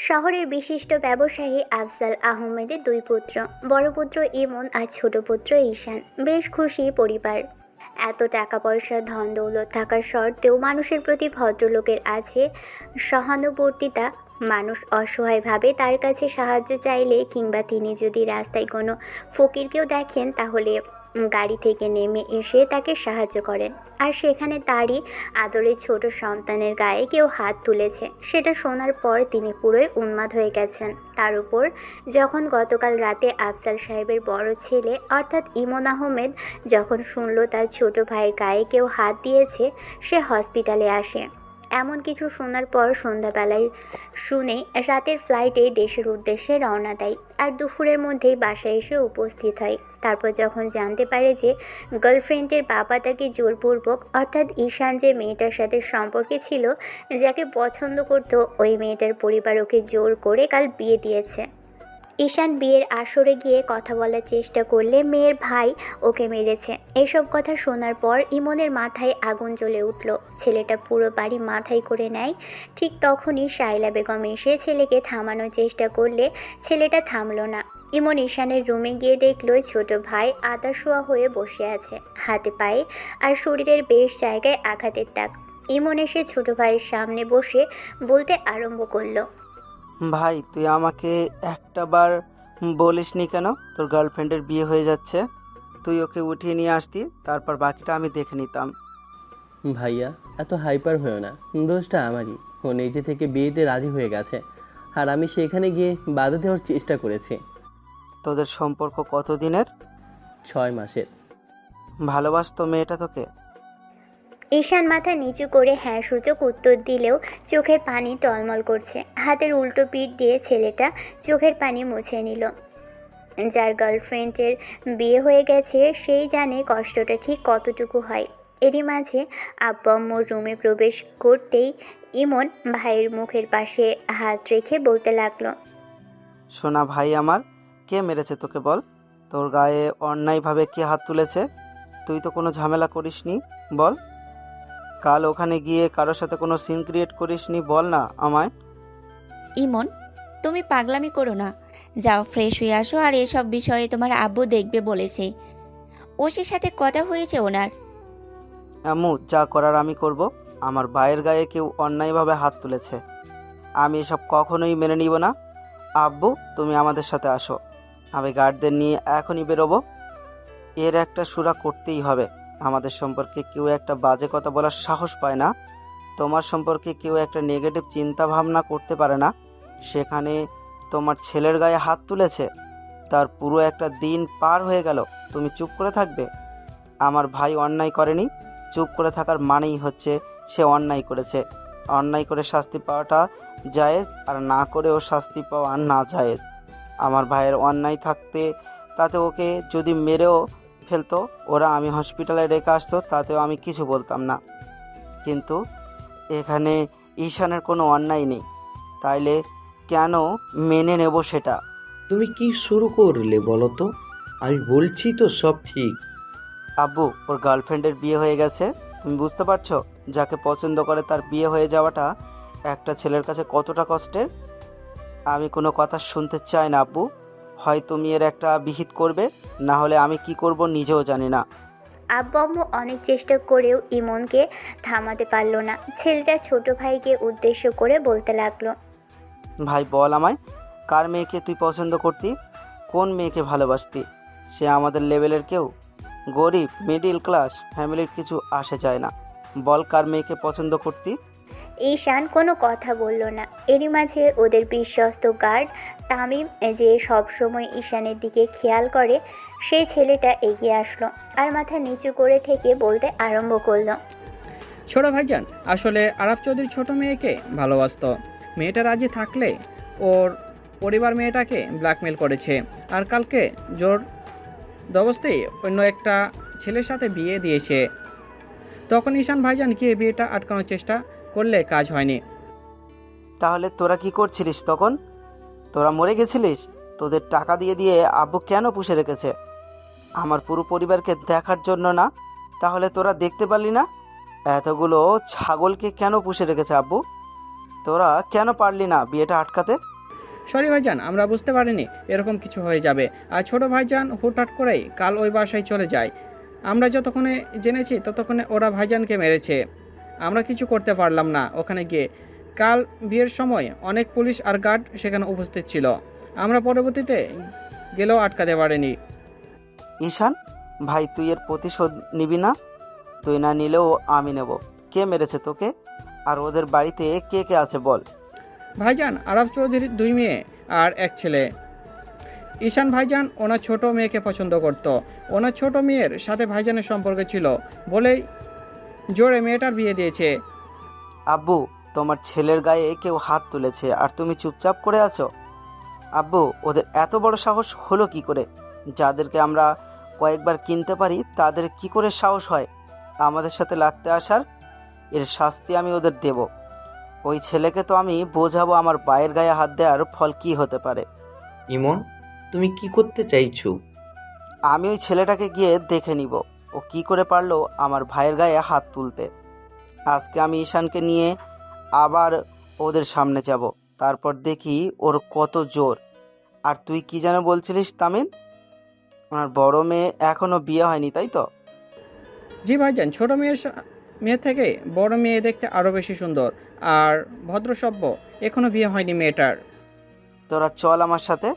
শহরের বিশিষ্ট ব্যবসায়ী আফজাল আহমেদের দুই পুত্র, বড় পুত্র ইমন আর ছোট পুত্র ঈশান। বেশ খুশি পরিবার। এত টাকা পয়সা ধন দৌলত থাকার সত্ত্বেও মানুষের প্রতি ভদ্রলোকের আছে সহানুভূতিতা। মানুষ অসহায়ভাবে তার কাছে সাহায্য চাইলে কিংবা তিনি যদি রাস্তায় কোনো ফকিরকেও দেখেন তাহলে গাড়ি থেকে নেমে এসে তাকে সাহায্য করেন। আর সেখানে তারই আদরের ছোট সন্তানের গায়ে কেউ হাত তুলেছে, সেটা শোনার পর তিনি পুরোই উন্মাদ হয়ে গেছেন। তার উপর যখন গতকাল রাতে আফজাল সাহেবের বড় ছেলে অর্থাৎ ইমন আহমেদ যখন শুনল তার ছোট ভাইয়ের গায়ে কেউ হাত দিয়েছে, সে হসপিটালে আসে। এমন কিছু শোনার পর সন্ধ্যাবেলায় শুনে রাতের ফ্লাইটে দেশের উদ্দেশ্যে রওনা দেয় আর দুপুরের মধ্যেই বাসায় এসে উপস্থিত হয়। তারপর যখন জানতে পারে যে গার্লফ্রেন্ডের বাবা তাকে জোরপূর্বক অর্থাৎ ঈশান যে মেয়েটার সাথে সম্পর্কে ছিল, যাকে পছন্দ করত, ওই মেয়েটার পরিবার ওকে জোর করে কাল বিয়ে দিয়েছে। ঈশান বিয়ের আসরে গিয়ে কথা বলার চেষ্টা করলে মেয়ের ভাই ওকে মেরেছে। এইসব কথা শোনার পর ইমনের মাথায় আগুন জ্বলে উঠল। ছেলেটা পুরো বাড়ি মাথায় করে নেয়। ঠিক তখনই শাইলা বেগম এসে ছেলেকে থামানোর চেষ্টা করলে ছেলেটা থামল না। ইমন ঈশানের রুমে গিয়ে দেখল ছোট ভাই আতাশোয়া হয়ে বসে আছে, হাতে পায়ে আর শরীরের বেশ জায়গায় আঘাতের দাগ। ইমন এসে ছোট ভাইয়ের সামনে বসে বলতে আরম্ভ করলো, ভাই তুই আমাকে একটা বার বলিসনি কেন তোর গার্লফ্রেন্ডের বিয়ে হয়ে যাচ্ছে? তুই ওকে উঠিয়ে নিয়ে আসতি, তারপর বাকিটা আমি দেখে নিতাম। ভাইয়া এত হাইপার হয়েও না, দোষটা আমারই। ও নিজে থেকে বিয়েতে রাজি হয়ে গেছে আর আমি সেখানে গিয়ে বাধা দেওয়ার চেষ্টা করেছি। তোদের সম্পর্ক কতদিনের? 6 মাসের। ভালোবাসতো মেয়েটা তোকে? ঈশান মাথা নিচু করে হ্যাঁ সূচক উত্তর দিলেও চোখের পানি টলমল করছে। হাতের উল্টো পিঠ দিয়ে ছেলেটা চোখের পানি মুছে নিল। যার গার্লফ্রেন্ডের বিয়ে হয়ে গেছে সেই জানে কষ্টটা ঠিক কতটুকু হয়। এরই মাঝে আব্বু আম্মুর রুমে প্রবেশ করতেই ইমন ভাইয়ের মুখের পাশে হাত রেখে বলতে লাগলো, শোনা ভাই আমার, কে মেরেছে তোকে বল? তোর গায়ে অন্যায়ভাবে কে হাত তুলেছে? তুই তো কোনো ঝামেলা করিসনি, বল। কাল ওখানে গিয়ে কারোর সাথে কোনো সিন ক্রিয়েট করিসনি, বল না আমায়। ইমন, তুমি পাগলামি করো না। যাও ফ্রেশ হয়ে আসো, আর এসব বিষয়ে তোমার আব্বু দেখবে বলেছে। ওসির সাথে কথা হয়েছে ওনার। আম্মু, যা করার আমি করব। আমার ভাইয়ের গায়ে কেউ অন্যায়ভাবে হাত তুলেছে, আমি এসব কখনোই মেনে নিব না। আব্বু, তুমি আমাদের সাথে আসো, আমি গার্ডদের নিয়ে এখনই বেরোবো। এর একটা সুরা করতেই হবে। আমাদের সম্পর্কে কেউ একটা বাজে কথা বলার সাহস পায় না, তোমার সম্পর্কে কেউ একটা নেগেটিভ চিন্তা ভাবনা করতে পারে না। সেখানে তোমার ছেলের গায়ে হাত তুলেছে, তার পুরো একটা দিন পার হয়ে গেল, তুমি চুপ করে থাকবে? আমার ভাই অন্যায় করেনি, চুপ করে থাকার মানেই হচ্ছে সে অন্যায় করেছে। অন্যায় করে শাস্তি পাওয়াটা জায়েজ, আর না করেও শাস্তি পাওয়া না জায়েজ। আমার ভাইয়ের অন্যায় থাকতে তাতে ওকে যদি মেরেও ফেলতো, ওরা আমি হসপিটালে রেখে আসতো, তাতেও আমি কিছু বলতাম না। কিন্তু এখানে ঈশানের কোনো অন্যায় নেই, তাইলে কেন মেনে নেব সেটা? তুমি কি শুরু করলে বলো তো? আমি বলছি তো সব ঠিক। আব্বু, ওর গার্লফ্রেন্ডের বিয়ে হয়ে গেছে, তুমি বুঝতে পারছো? যাকে পছন্দ করে তার বিয়ে হয়ে যাওয়াটা একটা ছেলের কাছে কতটা কষ্টের। আমি কোনো কথা শুনতে চাই না আব্বু। হয় তুমি এর একটা বিহিত করবে, না হলে আমি কি করব নিজেও জানি না। আব্বু আম্মু অনেক চেষ্টা করেও ইমনকে থামাতে পারল না। ছেলেটা ছোট ভাইকে উদ্দেশ্য করে বলতে লাগলো, ভাই বল আমায়, কার মেয়েকে তুই পছন্দ করতি? কোন মেয়েকে ভালোবাসতি? সে আমাদের লেভেলের কেউ? গরিব মিডিল ক্লাস ফ্যামিলির কিছু আসে যায় না। বল কার মেয়েকে পছন্দ করতি? ঈশান কোনো কথা বলল না। এরই মাঝে ওদের বিশ্বস্ত গার্ড তামিম, যে সবসময় ঈশানের দিকে খেয়াল করে, সেই ছেলেটা এগিয়ে আসলো আর মাথা নিচু করে থেকে বলতে আরম্ভ করলো, ছোট ভাইজান আসলে আরাফ চৌধুরী ছোট মেয়েকে ভালোবাসতো। মেয়েটা রাজি থাকলে ওর পরিবার মেয়েটাকে ব্ল্যাকমেল করেছে, আর কালকে জোর দবস্তি অন্য একটা ছেলের সাথে বিয়ে দিয়েছে। তখন ঈশান ভাইজান গিয়ে বিয়েটা আটকানোর চেষ্টা করলে কাজ হয়নি। তাহলে তোরা কি করছিলিস তখন? তোরা মরে গেছিলিস? তোদের টাকা দিয়ে দিয়ে আব্বু কেন পুষে রেখেছে? আমার পুরো পরিবারকে দেখার জন্য না? তাহলে তোরা দেখতে পারলি না এতগুলো ছাগলকে কেন পুষে রেখেছে আব্বু? তোরা কেন পারলি না বিয়েটা আটকাতে? সরি ভাইজান, আমরা বুঝতে পারিনি এরকম কিছু হয়ে যাবে। আর ছোট ভাইজান হুটহাট করেই কাল ওই বাসায় চলে যায়। আমরা যতক্ষণে জেনেছি ততক্ষণে ওরা ভাইজানকে মেরেছে। আমরা কিছু করতে পারলাম না ওখানে গিয়ে। কাল বিয়ের সময় অনেক পুলিশ আর গার্ড সেখানে উপস্থিত ছিল। আমরা পরবর্তীতে গেলেও আটকাতে পারিনি। ঈশান ভাই, তুই এর প্রতিশোধ নিবি না? তুই না নিলেও আমি নেব। কে মেরেছে তোকে? আর ওদের বাড়িতে কে কে আছে বল। ভাইজান আরাফ চৌধুরীর 2 মেয়ে আর 1 ছেলে। ঈশান ভাইজান ওনার ছোট মেয়েকে পছন্দ করত। ওনার ছোট মেয়ের সাথে ভাইজানের সম্পর্ক ছিল বলেই জোরে মেয়েটার বিয়ে দিয়েছে। আব্বু, তোমার ছেলের গায়ে কেউ হাত তুলেছে আর তুমি চুপচাপ করে আছো? আব্বু, ওদের এত বড় সাহস হলো কি করে? যাদেরকে আমরা কয়েকবার কিনতে পারি তাদের কি করে সাহস হয় আমাদের সাথে লাগতে আসার? এর শাস্তি আমি ওদের দেব। ওই ছেলেকে তো আমি বোঝাবো আমার ভাইয়ের গায়ে হাত দেওয়ার ফল কি হতে পারে। ইমন, তুমি কি করতে চাইছো? আমি ওই ছেলেটাকে গিয়ে দেখে নিব ও কি করে পারলো আমার ভাইয়ের গায়ে হাত তুলতে। আজকে আমি ঈশানকে নিয়ে আবার ওদের সামনে যাব, তারপর দেখি ওর কত জোর। আর তুই কি যেন বলছিলিস তামিন? ওনার বড় মেয়ে এখনো বিয়ে হয়নি, তাই তো? জি ভাইজান, ছোট মেয়ে থেকে বড় মেয়ে দেখতে আরও বেশি সুন্দর আর ভদ্রসভ্য। এখনো বিয়ে হয়নি মেয়েটার। তোরা চল আমার সাথে।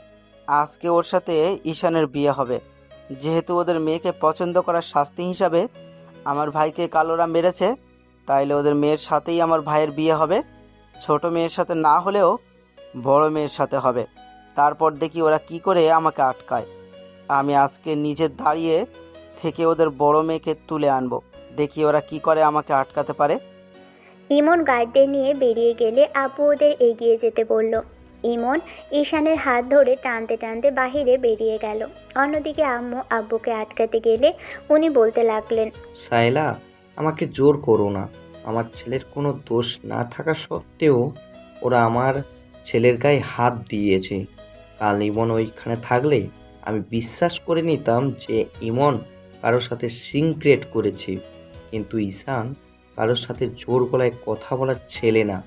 আজকে ওর সাথে ঈশানের বিয়ে হবে। যেহেতু ওদের মেয়েকে পছন্দ করার শাস্তি হিসাবে আমার ভাইকে কালোরা মেরেছে, তাইলে ওদের মেয়ের সাথেই আমার ভাইয়ের বিয়ে হবে। ছোট মেয়ের সাথে না হলেও বড় মেয়ের সাথে হবে। তারপর দেখি ওরা কি করে আমাকে আটকায়। আমি আজকে নিজে দাঁড়িয়ে থেকে ওদের বড় মেয়েকে তুলে আনবো। দেখি ওরা কি করে আমাকে আটকাতে পারে। ইমন গার্ডদের নিয়ে বেরিয়ে গেলে আব্বু ওদের এগিয়ে যেতে বলল। ইমন ঈশানের হাত ধরে টানতে টানতে বাহিরে বেরিয়ে গেল। অন্যদিকে আম্মু আব্বুকে আটকাতে গেলে উনি বলতে লাগলেন, সায়লা, আমাকে জোর করো না। আমার ছেলের কোনো দোষ না থাকা সত্ত্বেও ওরা আমার ছেলের গায়ে হাত দিয়েছে। কাল ইমন ওইখানে থাকলে আমি বিশ্বাস করে নিতাম যে ইমন কারোর সাথে সিনক্রেট করেছে, কিন্তু ঈশান কারোর সাথে জোর গলায় কথা বলার ছেলে না।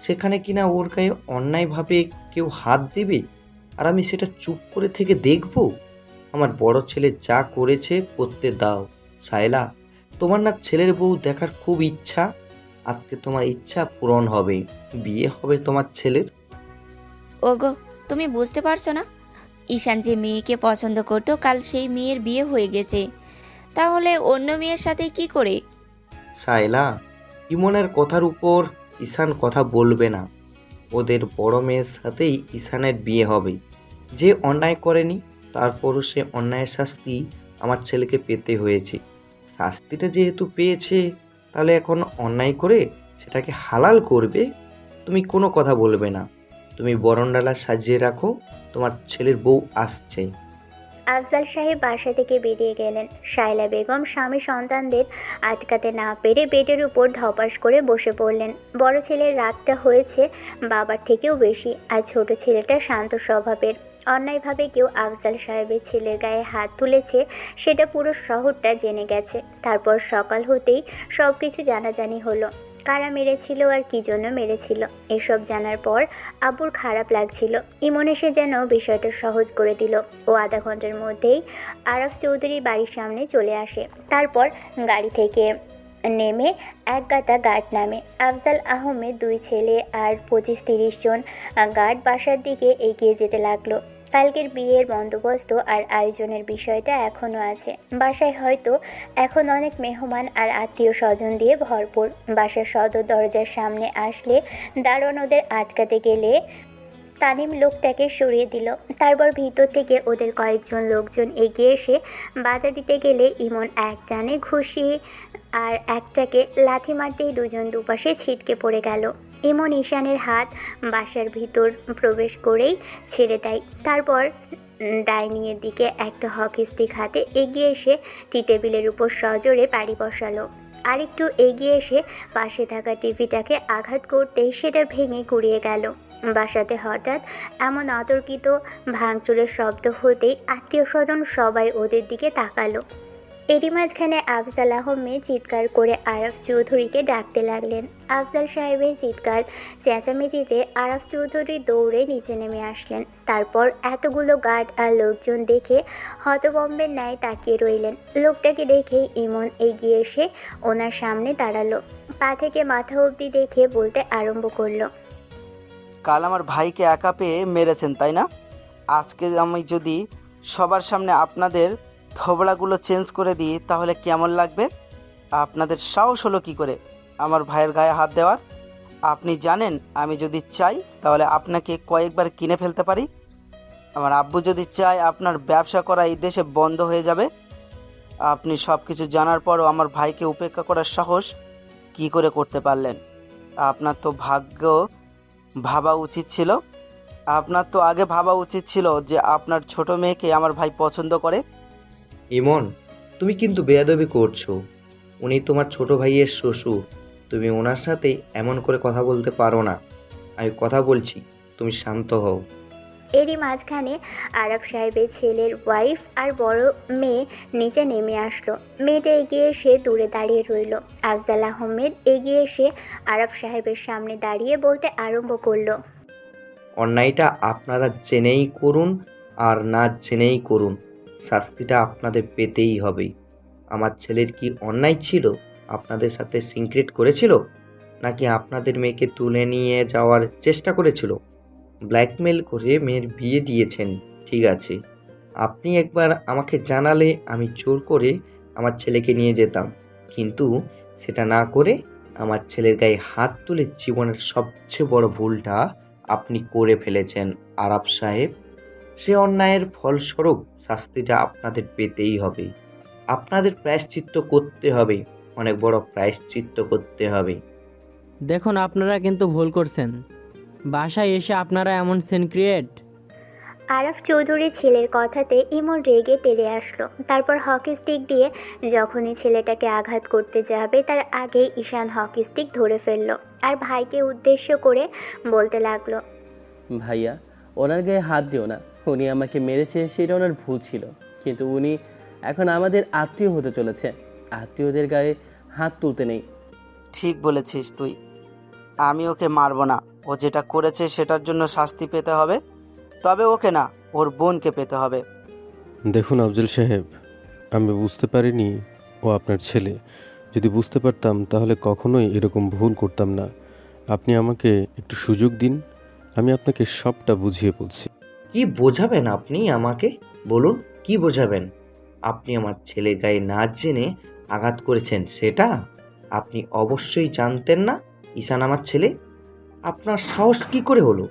সেখানে কিনা ওর গায়ে অন্যায়ভাবে কেউ হাত দেবে আর আমি সেটা চুপ করে থেকে দেখব? আমার বড় ছেলে যা করেছে করতে দাও। সায়লা, তোমার না ছেলের বউ দেখার খুব ইচ্ছা? আজকে তোমার ইচ্ছা পূরণ হবে, বিয়ে হবে তোমার ছেলের। ওগো, তুমি বুঝতে পারছো না? ঈশান যে মেয়েকে পছন্দ করতো কাল সেই মেয়ের বিয়ে হয়ে গেছে। তাহলে অন্য মেয়ের সাথে কি করে? সায়লা, ইমনের কথার উপর ঈশান কথা বলবে না। ওদের বড় মেয়ের সাথেই ঈশানের বিয়ে হবে। যে অন্যায় করেনি তারপরও সে অন্যায়ের শাস্তি আমার ছেলেকে পেতে হয়েছে। শাস্তিটা যেহেতু পেয়েছে, তাহলে এখন অন্যায় করে সেটাকে হালাল করবে। তুমি কোনো কথা বলবে না। তুমি বরণডালা সাজিয়ে রাখো, তোমার ছেলের বউ আসছে। আফজাল সাহেব বাসা থেকে বেরিয়ে গেলেন। শায়লা বেগম স্বামী সন্তানদের আটকাতে না পেরে বেডের উপর ধপাস করে বসে পড়লেন। বড় ছেলের রাগটা হয়েছে বাবার থেকেও বেশি, আর ছোট ছেলেটা শান্ত স্বভাবের। অন্যায়ভাবে কেউ আফজাল সাহেবের ছেলের গায়ে হাত তুলেছে, সেটা পুরো শহরটা জেনে গেছে। তারপর সকাল হতেই সব কিছু জানাজানি হলো। কারা মেরেছিল আর কী জন্য মেরেছিল, এসব জানার পর আব্বুর খারাপ লাগছিল। ইমন এসে যেন বিষয়টা সহজ করে দিল। ও আধা ঘন্টার মধ্যেই আরাফ চৌধুরীর বাড়ির সামনে চলে আসে। তারপর গাড়ি থেকে নেমে এক গাদা গার্ড নামে। আফজাল আহমেদ 2 ছেলে আর 25-30 জন গার্ড বাসার দিকে এগিয়ে যেতে লাগলো। কালকের বিয়ের বন্দোবস্ত আর আয়োজনের বিষয়টা এখনও আছে। বাসায় হয়তো এখন অনেক মেহমান আর আত্মীয় স্বজন দিয়ে ভরপুর। বাসার সদর দরজার সামনে আসলে দারোয়ান ওদের আটকাতে গেলে তানিম লোকটাকে সরিয়ে দিল। তারপর ভিতর থেকে ওদের কয়েকজন লোকজন এগিয়ে এসে বাধা দিতে গেলে ইমন এক টানে ঘুষি আর একটাকে লাথি মারতেই দুজন দুপাশে ছিটকে পড়ে গেল। ইমন ঈশানের হাত বাসার ভিতর প্রবেশ করেই ছেড়ে দেয়। তারপর ডাইনিংয়ের দিকে একটা হকি স্টিক হাতে এগিয়ে এসে টি টেবিলের উপর সজোরে বাড়ি বসালো। আরেকটু এগিয়ে এসে পাশে থাকা টিভিটাকে আঘাত করতেই সেটা ভেঙে গুঁড়িয়ে গেল। বাসাতে হঠাৎ এমন অতর্কিত ভাঙচুরের শব্দ হতেই আত্মীয় স্বজন সবাই ওদের দিকে তাকালো। এরই মাঝখানে আফজাল আহমেদ চিৎকার করে আরাফ চৌধুরীকে ডাকতে লাগলেন। আফজাল সাহেবের চিৎকার চেঁচামেচিতে আরাফ চৌধুরী দৌড়ে নিচে নেমে আসলেন। তারপর এতগুলো গার্ড আর লোকজন দেখে হতভম্বের ন্যায় তাকিয়ে রইলেন। লোকটাকে দেখেই ইমন এগিয়ে এসে ওনার সামনে দাঁড়ালো। পা থেকে মাথা অবধি দেখে বলতে আরম্ভ করলো। কাল আমার ভাইকে একা পেয়ে মেরেছেন তাই না? আজকে আমি যদি সবার সামনে আপনাদের থবড়াগুলো চেঞ্জ করে দিই তাহলে কেমন লাগবে? আপনাদের সাহস হলো কী করে আমার ভাইয়ের গায়ে হাত দেওয়ার? আপনি জানেন আমি যদি চাই তাহলে আপনাকে কয়েকবার কিনে ফেলতে পারি। আমার আব্বু যদি চায় আপনার ব্যবসা করা এই দেশে বন্ধ হয়ে যাবে। আপনি সব কিছু জানার পরও আমার ভাইকে উপেক্ষা করার সাহস কী করে করতে পারলেন? আপনার তো ভাবা উচিত ছিল। আপনার তো আগে ভাবা উচিত ছিল যে আপনার ছোট মেয়েকে আমার ভাই পছন্দ করে। ইমন, তুমি কিন্তু বেয়াদবি করছো। উনি তোমার ছোট ভাইয়ের শ্বশুর। তুমি ওনার সাথে এমন করে কথা বলতে পারো না। আমি কথা বলছি, তুমি শান্ত হও। এরই মাঝখানে আরাফ সাহেবের ছেলের ওয়াইফ আর বড় মেয়ে নিচে নেমে আসলো। মেয়েটা এগিয়ে এসে দূরে দাঁড়িয়ে রইল। আফজাল আহমেদ এগিয়ে এসে আরাফ সাহেবের সামনে দাঁড়িয়ে বলতে আরম্ভ করলো। অন্যায়টা আপনারা জেনেই করুন আর না জেনেই করুন, শাস্তিটা আপনাদের পেতেই হবে। আমার ছেলের কি অন্যায় ছিল? আপনাদের সাথে সিনক্রেট করেছিল, নাকি আপনাদের মেয়েকে তুলে নিয়ে যাওয়ার চেষ্টা করেছিল? ব্ল্যাকমেল করে মেয়ের বিয়ে দিয়েছেন, ঠিক আছে। আপনি একবার আমাকে জানালে আমি জোর করে আমার ছেলেকে নিয়ে যেতাম, কিন্তু সেটা না করে আমার ছেলের গায়ে হাত তুলে জীবনের সবচেয়ে বড় ভুলটা আপনি করে ফেলেছেন আরাফ সাহেব। সে অন্যায়ের ফলস্বরূপ শাস্তিটা আপনাদের পেতেই হবে। আপনাদের প্রায়শ্চিত্ত করতে হবে, অনেক বড় প্রায়শ্চিত্ত করতে হবে। দেখুন আপনারা কিন্তু ভুল করছেন। বাসায় এসে আপনারা এমন সিন ক্রিয়েট। আরাফ চৌধুরী ছেলের কথাতে ইমন রেগে তেড়ে আসলো। তারপর হকি স্টিক দিয়ে যখনই ছেলেটাকে আঘাত করতে যাবে তার আগেই ঈশান হকি স্টিক ধরে ফেললো আর ভাইকে উদ্দেশ্য করে বলতে লাগলো। ভাইয়া, ওনার গায়ে হাত দিও না। উনি আমাকে মেরেছে, সেটা ওনার ভুল ছিল। কিন্তু উনি এখন আমাদের আত্মীয় হতে চলেছে। আত্মীয়দের গায়ে হাত তুলতে নেই। ঠিক বলেছিস তুই। আমি ওকে মারবো না। ও যেটা করেছে সেটার জন্য শাস্তি পেতে হবে, তবে ওকে না, ওর বোনকে পেতে হবে। দেখুন আফজল সাহেব, আমি বুঝতে পারিনি ও আপনার ছেলে। যদি বুঝতে পারতাম তাহলে কখনোই এরকম ভুল করতাম না। আপনি আমাকে একটু সুযোগ দিন, আমি আপনাকে সবটা বুঝিয়ে বলছি। কি বোঝাবেন আপনি আমাকে? বলুন, কি বোঝাবেন? আপনি আমার ছেলের গায়ে না জেনে আঘাত করেছেন, সেটা আপনি অবশ্যই জানতেন না ঈশান আমার ছেলে। আপনার সাহস কি করে হলো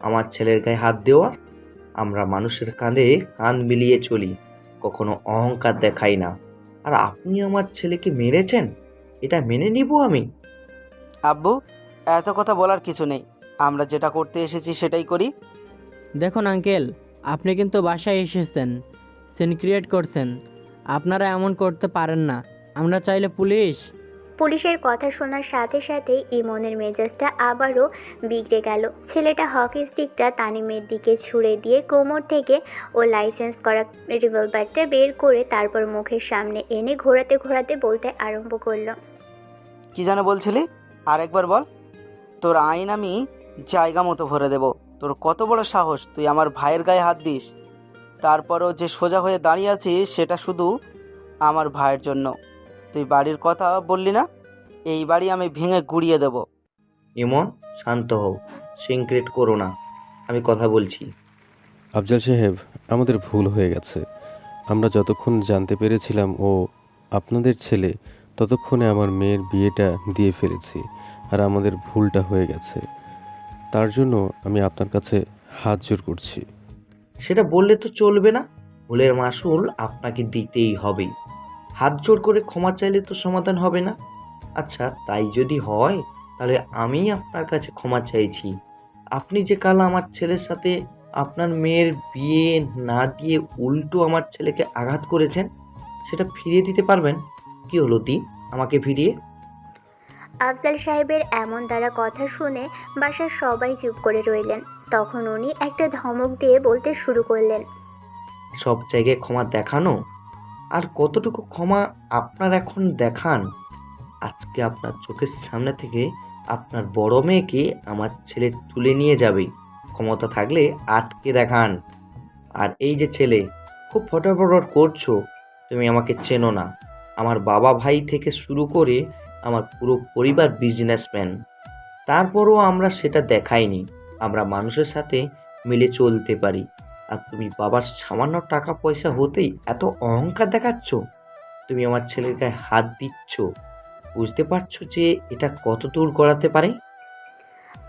আমার ছেলের গায়ে হাত দেওয়ার? আমরা মানুষের কাঁধে কাঁধ মিলিয়ে চলি, কখনো অহংকার দেখাই না। আর আপনি আমার ছেলেকে মেরেছেন, এটা মেনে নিব আমি? আব্বু, এত কথা বলার কিছু নেই। আমরা যেটা করতে এসেছি সেটাই করি। দেখুন আঙ্কেল, আপনি কিন্তু বাসায় এসেছেন, সিন ক্রিয়েট করছেন। আপনারা এমন করতে পারেন না। আমরা চাইলে পুলিশের কথা শোনার সাথে সাথে ইমনের মেজাজটা আবারও বিগড়ে গেল। ছেলেটা হকি স্টিকটা তানিমের দিকে ছুঁড়ে দিয়ে কোমর থেকে ও লাইসেন্স করা রিভলভারটা বের করে তারপর মুখের সামনে এনে ঘোরাতে ঘোরাতে বলতে আরম্ভ করলো। কি যেন বলছিলি? আর একবার বল। তোর আইন আমি জায়গা মতো ভরে দেব। তোর কত বড় সাহস, তুই আমার ভাইয়ের গায়ে হাত দিস? তারপরও যে সোজা হয়ে দাঁড়িয়ে আছিস সেটা শুধু আমার ভাইয়ের জন্য। তুই বাড়ির কথা বললি না? এই বাড়ি আমি ভেঙে গুড়িয়ে দেব। ইমন, শান্ত হও, সিনক্রেট করো না, আমি কথা বলছি। আফজল সাহেব, আমাদের ভুল হয়ে গেছে। আমরা যতক্ষণ জানতে পেরেছিলাম ও আপনাদের ছেলে, ততক্ষণে আমার মেয়ের বিয়েটা দিয়ে ফেলেছি, আর আমাদের ভুলটা হয়ে গেছে। তার জন্য আমি আপনার কাছে হাত জোড় করছি। সেটা বললে তো চলবে না, ভুলের মাসুল আপনাকে দিতেই হবে। হাত জোড় করে ক্ষমা চাইলে তো সমাধান হবে না। আচ্ছা, তাই যদি হয় তাহলে আমি আপনার কাছে ক্ষমা চাইছি। আপনি যে কাল আমার ছেলের সাথে আপনার মেয়ের বিয়ে না দিয়ে উল্টো আমার ছেলেকে আঘাত করেছেন, সেটা ফিরিয়ে দিতে পারবেন? কি হলো দিন আমাকে ফিরিয়ে? আফজাল সাহেবের এমন দ্বারা কথা শুনে বাসার সবাই চুপ করে রইলেন। তখন উনি একটা ধমক দিয়ে বলতে শুরু করলেন। সব জায়গায় ক্ষমা দেখানো, আর কতটুকু ক্ষমা আপনার এখন দেখান? আজকে আপনার চোখের সামনে থেকে আপনার বড় মেয়েকে আমার ছেলে তুলে নিয়ে যাবে। ক্ষমতা থাকলে আটকে দেখান। আর এই যে ছেলে, খুব ফটাফট করছো। তুমি আমাকে চেনো না। আমার বাবা ভাই থেকে শুরু করে আমার পুরো পরিবার বিজনেসম্যান। তারপরও আমরা সেটা দেখাইনি। আমরা মানুষের সাথে মিলে চলতে পারি। আর তুমি বাবার সামান্য টাকা পয়সা হতেই এত অহংকার দেখাচ্ছ। তুমি আমার ছেলের গায়ে হাত দিচ্ছ। বুঝতে পারছো যে এটা কত দূর গড়াতে পারে?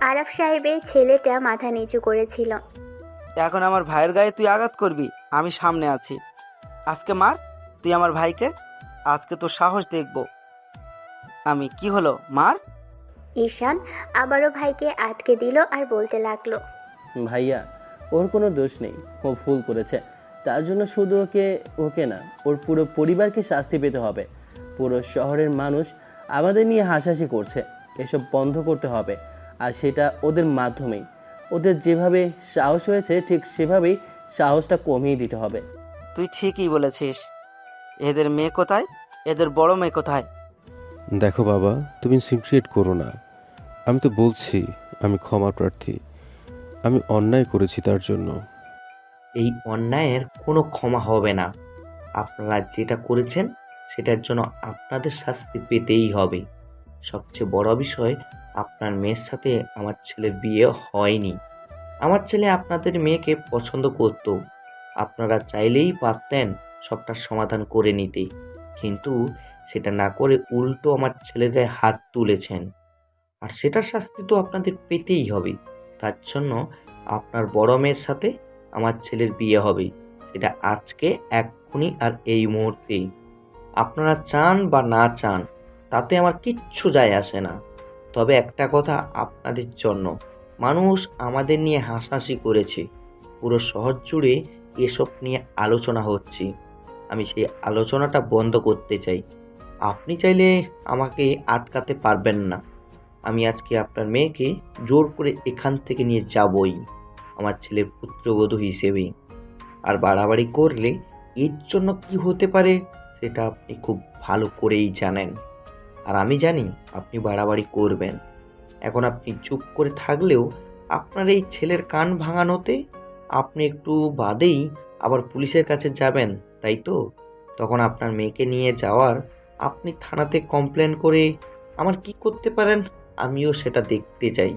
আরাফ সাহেবের ছেলেটা মাথা নিচু করেছিল। এখন আমার ভাইয়ের গায়ে তুই আঘাত করবি? আমি সামনে আছি। আজকে মার তুই আমার ভাইকে। আজকে তোর সাহস দেখব আমি। কি হলো, মার। ঈশান আবারও ভাইকে আটকে দিল আর বলতে লাগলো, ভাইয়া, ওর কোনো দোষ নেই। ও ভুল করেছে। তার জন্য শুধু ওকে না, ওর পুরো পরিবারকে শাস্তি পেতে হবে। পুরো শহরের মানুষ আমাদের নিয়ে হাসাহাসি করছে। এসব বন্ধ করতে হবে। আর সেটা ওদের মাধ্যমেই। ওদের যেভাবে সাহস হয়েছে ঠিক সেভাবেই সাহসটা কমিয়ে দিতে হবে। তুই ঠিকই বলেছিস। এদের মেয়ে কোথায়? এদের বড় মেয়ে কোথায়? দেখো বাবা, তুমি সিনক্রিয়েট করো না। আমি তো বলছি আমি ক্ষমা প্রার্থী। আমি অন্যায় করেছি তার জন্য। এই অন্যায়ের কোনো ক্ষমা হবে না। আপনারা যেটা করেছেন সেটার জন্য আপনাদের শাস্তি পেতেই হবে। সবচেয়ে বড় বিষয়, আপনার মেয়ের সাথে আমার ছেলের বিয়ে হয়নি। আমার ছেলে আপনাদের মেয়েকে পছন্দ করত। আপনারা চাইলেই পারতেন সবটা সমাধান করে নিতে, কিন্তু সেটা না করে উল্টো আমার ছেলের গায়ে হাত তুলেছেন। আর সেটার শাস্তি তো আপনাদের পেতেই হবে। তার জন্য আপনার বড় মেয়ের সাথে আমার ছেলের বিয়ে হবে। সেটা আজকে, এক্ষুনি, আর এই মুহূর্তেই। আপনারা চান বা না চান তাতে আমার কিচ্ছু যায় আসে না। তবে একটা কথা আপনাদের জন্য, মানুষ আমাদের নিয়ে হাসাহাসি করেছে। পুরো শহর জুড়ে এসব নিয়ে আলোচনা হচ্ছে। আমি সেই আলোচনাটা বন্ধ করতে চাই। আপনি চাইলে আমাকে আটকাতে পারবেন না। আমি আজকে আপনার মেয়েকে জোর করে এখান থেকে নিয়ে যাবই, আমার ছেলের পুত্রবধূ হিসেবে। আর বাড়াবাড়ি করলে এর জন্য কি হতে পারে সেটা আপনি খুব ভালো করেই জানেন। আর আমি জানি আপনি বাড়াবাড়ি করবেন। এখন আপনি চুপ করে থাকলেও আপনার এই ছেলের কান ভাঙানোতে আপনি একটু বাদেই আবার পুলিশের কাছে যাবেন, তাই তো? তখন আপনার মেয়েকে নিয়ে যাওয়ার আপনি থানাতে কমপ্লেন করে আমার কি করতে পারেন আমিও সেটা দেখতে চাই।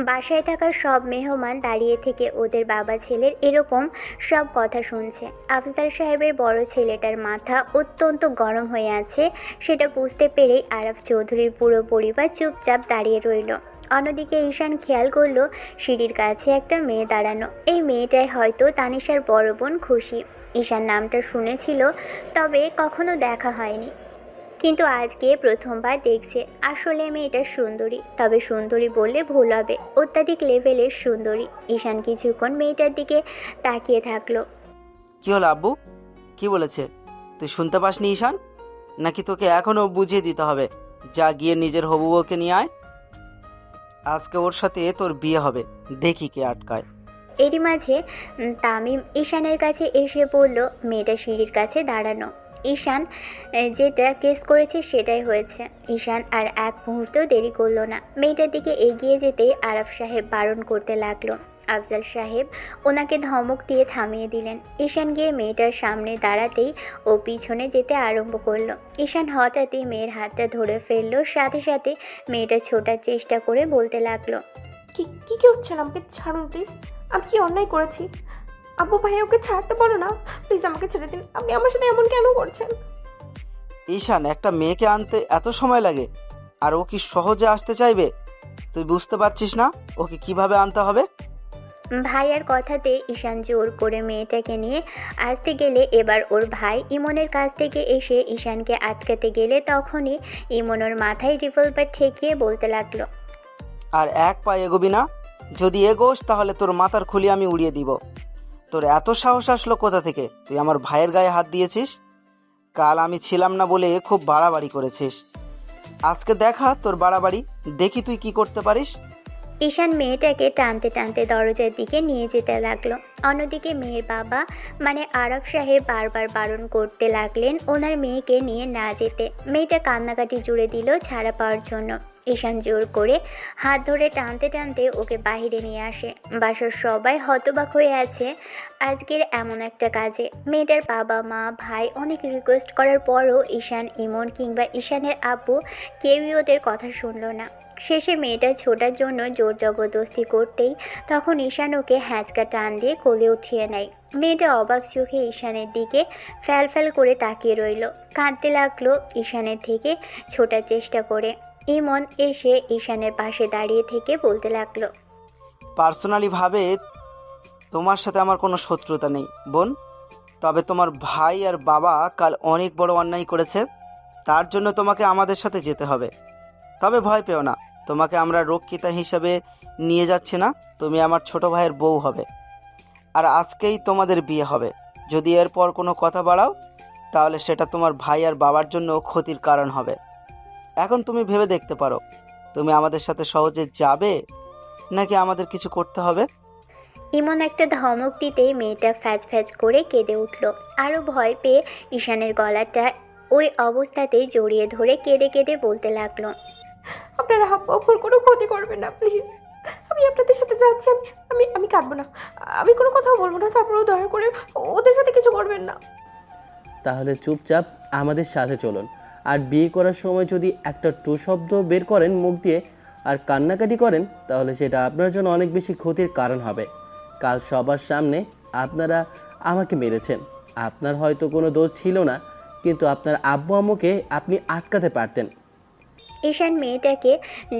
বাসায় থাকা সব মেহমান দাঁড়িয়ে থেকে ওদের বাবা ছেলের এরকম সব কথা শুনছে। আফজাল সাহেবের বড় ছেলেটার মাথা অত্যন্ত গরম হয়ে আছে। সেটা বুঝতে পেরেই আরাফ চৌধুরীর পুরো পরিবার চুপচাপ দাঁড়িয়ে রইল। অন্যদিকে ঈশান খেয়াল করলো সিঁড়ির কাছে একটা মেয়ে দাঁড়ানো। এই মেয়েটাই হয়তো তানিশার বড় বোন খুশি। ঈশান নামটা শুনেছিল, তবে কখনো দেখা হয়নি। কিন্তু আজকে প্রথমবার দেখছে। আসলে মেয়েটা সুন্দরী, তবে সুন্দরী বললে ভুল হবে, অত্যাধিক লেভেলের সুন্দরী। ঈশান কিছুক্ষণ মেয়েটার দিকে তাকিয়ে থাকলো। কি হলো আব্বু? কি বলেছে? তুই শুনতে পাসনি ঈশান? নাকি তোকে এখনও বুঝিয়ে দিতে হবে? যা গিয়ে নিজের হবু বউকে নিয়ে আয়। আজকে ওর সাথে তোর বিয়ে হবে, দেখি কে আটকায়। এরই মাঝে তামিম ঈশানের কাছে এসে পড়ল। মেয়েটা সিঁড়ির কাছে দাঁড়ানো। ঈশান যেটা কেস করেছে সেটাই হয়েছে। ঈশান আর এক মুহূর্তেও দেরি করলো না। মেয়েটার দিকে এগিয়ে যেতেই আরাফ সাহেব বারণ করতে লাগলো। আফজাল সাহেব ওনাকে ধমক দিয়ে থামিয়ে দিলেন। ঈশান গিয়ে মেয়েটার সামনে দাঁড়াতেই ও পিছনে যেতে আরম্ভ করলো। ঈশান হঠাৎই মেয়ের হাতটা ধরে ফেললো। সাথে সাথে মেয়েটা ছোটার চেষ্টা করে বলতে লাগলো, কি কি করছেন? আমাকে ছাড়ুন প্লিজ। আমি কি অন্যায় করেছি? আব্বু ভাই ওকে ছাড়তে পারো না, প্লিজ আমাকে ছেড়ে দিন। আপনি আমার সাথে এমন কেন করছেন? ঈশান, একটা মেয়েকে আনতে এত সময় লাগে? আর ও কি সহজে আসতে চাইবে? তুই বুঝতে পারছিস না ওকে কিভাবে আনতে হবে? ভাইয়ার কথাতে ঈশান জোর করে মেয়েটাকে নিয়ে আসতে গেলে এবার ওর ভাই ইমনের কাছ থেকে এসে ঈশানকে আটকাতে গেলে তখনই ইমন ওর মাথায় রিভলভার ঠেকিয়ে বলতে লাগলো, আর এক পা এগোবি না। যদি এগোস তাহলে তোর মাথার খুলি আমি উড়িয়ে দিব। তোর এত সাহস আসলো কোথা থেকে? তুই আমার ভাইয়ের গায়ে হাত দিয়েছিস। কাল আমি ছিলাম না বলে খুব বাড়াবাড়ি করেছিস। আজকে দেখা তোর বাড়াবাড়ি, দেখি তুই কি করতে পারিস। ঈশান মেয়েটাকে টানতে টানতে দরজার দিকে নিয়ে যেতে লাগলো। অন্যদিকে মেয়ের বাবা মানে আরব সাহেব বারবার বারণ করতে লাগলেন ওনার মেয়েকে নিয়ে না যেতে। মেয়েটা কান্নাকাটি জুড়ে দিল ছাড়া পাওয়ার জন্য। ঈশান জোর করে হাত ধরে টানতে টানতে ওকে বাইরে নিয়ে আসে। বাসার সবাই হতবাক হয়ে আছে আজকের এমন একটা কাজে। মেয়েটার বাবা মা ভাই অনেক রিকোয়েস্ট করার পরও ঈশান ইমন কিংবা ঈশানের আব্বু কেউই ওদের কথা শুনল না। শেষে মেয়েটা ছোটার জন্য জোর জবরদস্তি করতেই তখন ঈশান ওকে হ্যাঁচকা টান দিয়ে কোলে উঠিয়ে নেয়। মেয়েটা অবাক চোখে ঈশানের দিকে ফ্যাল ফ্যাল করে তাকিয়ে রইল। কাঁদতে লাগলো ঈশানের থেকে ছোটার চেষ্টা করে। ইমন এসে ঈশানের পাশে দাঁড়িয়ে থেকে বলতে লাগলো, পার্সোনালিভাবে তোমার সাথে আমার কোনো শত্রুতা নেই বোন, তবে তোমার ভাই আর বাবা কাল অনেক বড় অন্যায় করেছে, তার জন্য তোমাকে আমাদের সাথে যেতে হবে। তবে ভয় পেও না, তোমাকে আমরা রক্ষিতা হিসাবে নিয়ে যাচ্ছি না, তুমি আমার ছোট ভাইয়ের বউ হবে, আর আজকেই তোমাদের বিয়ে হবে। যদি এরপর কোনো কথা বাড়াও তাহলে সেটা তোমার ভাই আর বাবার জন্য ক্ষতির কারণ হবে। এখন তুমি ভেবে দেখতে পারো, তুমি আমাদের সাথে সহজে যাবে নাকি আমাদের কিছু করতে হবে। ইমন একটা ধমক দিতেই মেয়েটা ফ্যাচ ফ্যাচ করে কেঁদে উঠল। আরও ভয় পেয়ে ঈশানের গলাটা ওই অবস্থাতেই জড়িয়ে ধরে কেঁদে কেঁদে বলতে লাগলো, আপনারা আপুর কোনো ক্ষতি করবেন না প্লিজ। আমি আপনাদের সাথে যাচ্ছি। আমি আমি আমি কাঁদবো না, আমি কোনো কথাও বলবো না, তারপরেও দয়া করে ওদের সাথে কিছু করবেন না। তাহলে চুপচাপ আমাদের সাথে চলুন। আর বিয়ে করার সময় যদি একটা টু শব্দ বের করেন মুখ দিয়ে আর কান্নাকাটি করেন তাহলে সেটা আপনার জন্য অনেক বেশি ক্ষতির কারণ হবে। কাল সবার সামনে আপনারা আমাকে মেরেছেন। আপনার হয়তো কোনো দোষ ছিল না, কিন্তু আপনার আব্বু আম্মুকে আপনি আটকাতে পারতেন। ঈশান মেয়েটাকে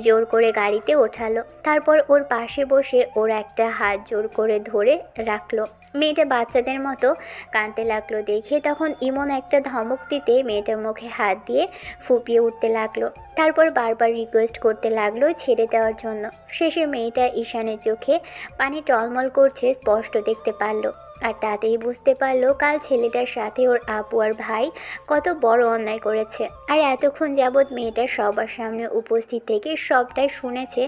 জোর করে গাড়িতে ওঠালো। তারপর ওর পাশে বসে ওর একটা হাত জোর করে ধরে রাখলো। মেয়েটা বাচ্চাদের মতো কাঁদতে লাগলো দেখে তখন ইমন একটা ধমক দিতে মেয়েটার মুখে হাত দিয়ে ফুপিয়ে উঠতে লাগলো। তারপর বারবার রিকোয়েস্ট করতে লাগলো ছেড়ে দেওয়ার জন্য। শেষে মেয়েটা ঈশানের চোখে পানি টলমল করছে স্পষ্ট দেখতে পারলো। আর তাতেই বুঝতে পারলো কাল ছেলেটার সাথে ওর আপু আর ভাই কত বড় অন্যায় করেছে। আর এতক্ষণ যাবৎ মেয়েটা সবার সামনে উপস্থিত থেকে সবটাই শুনেছে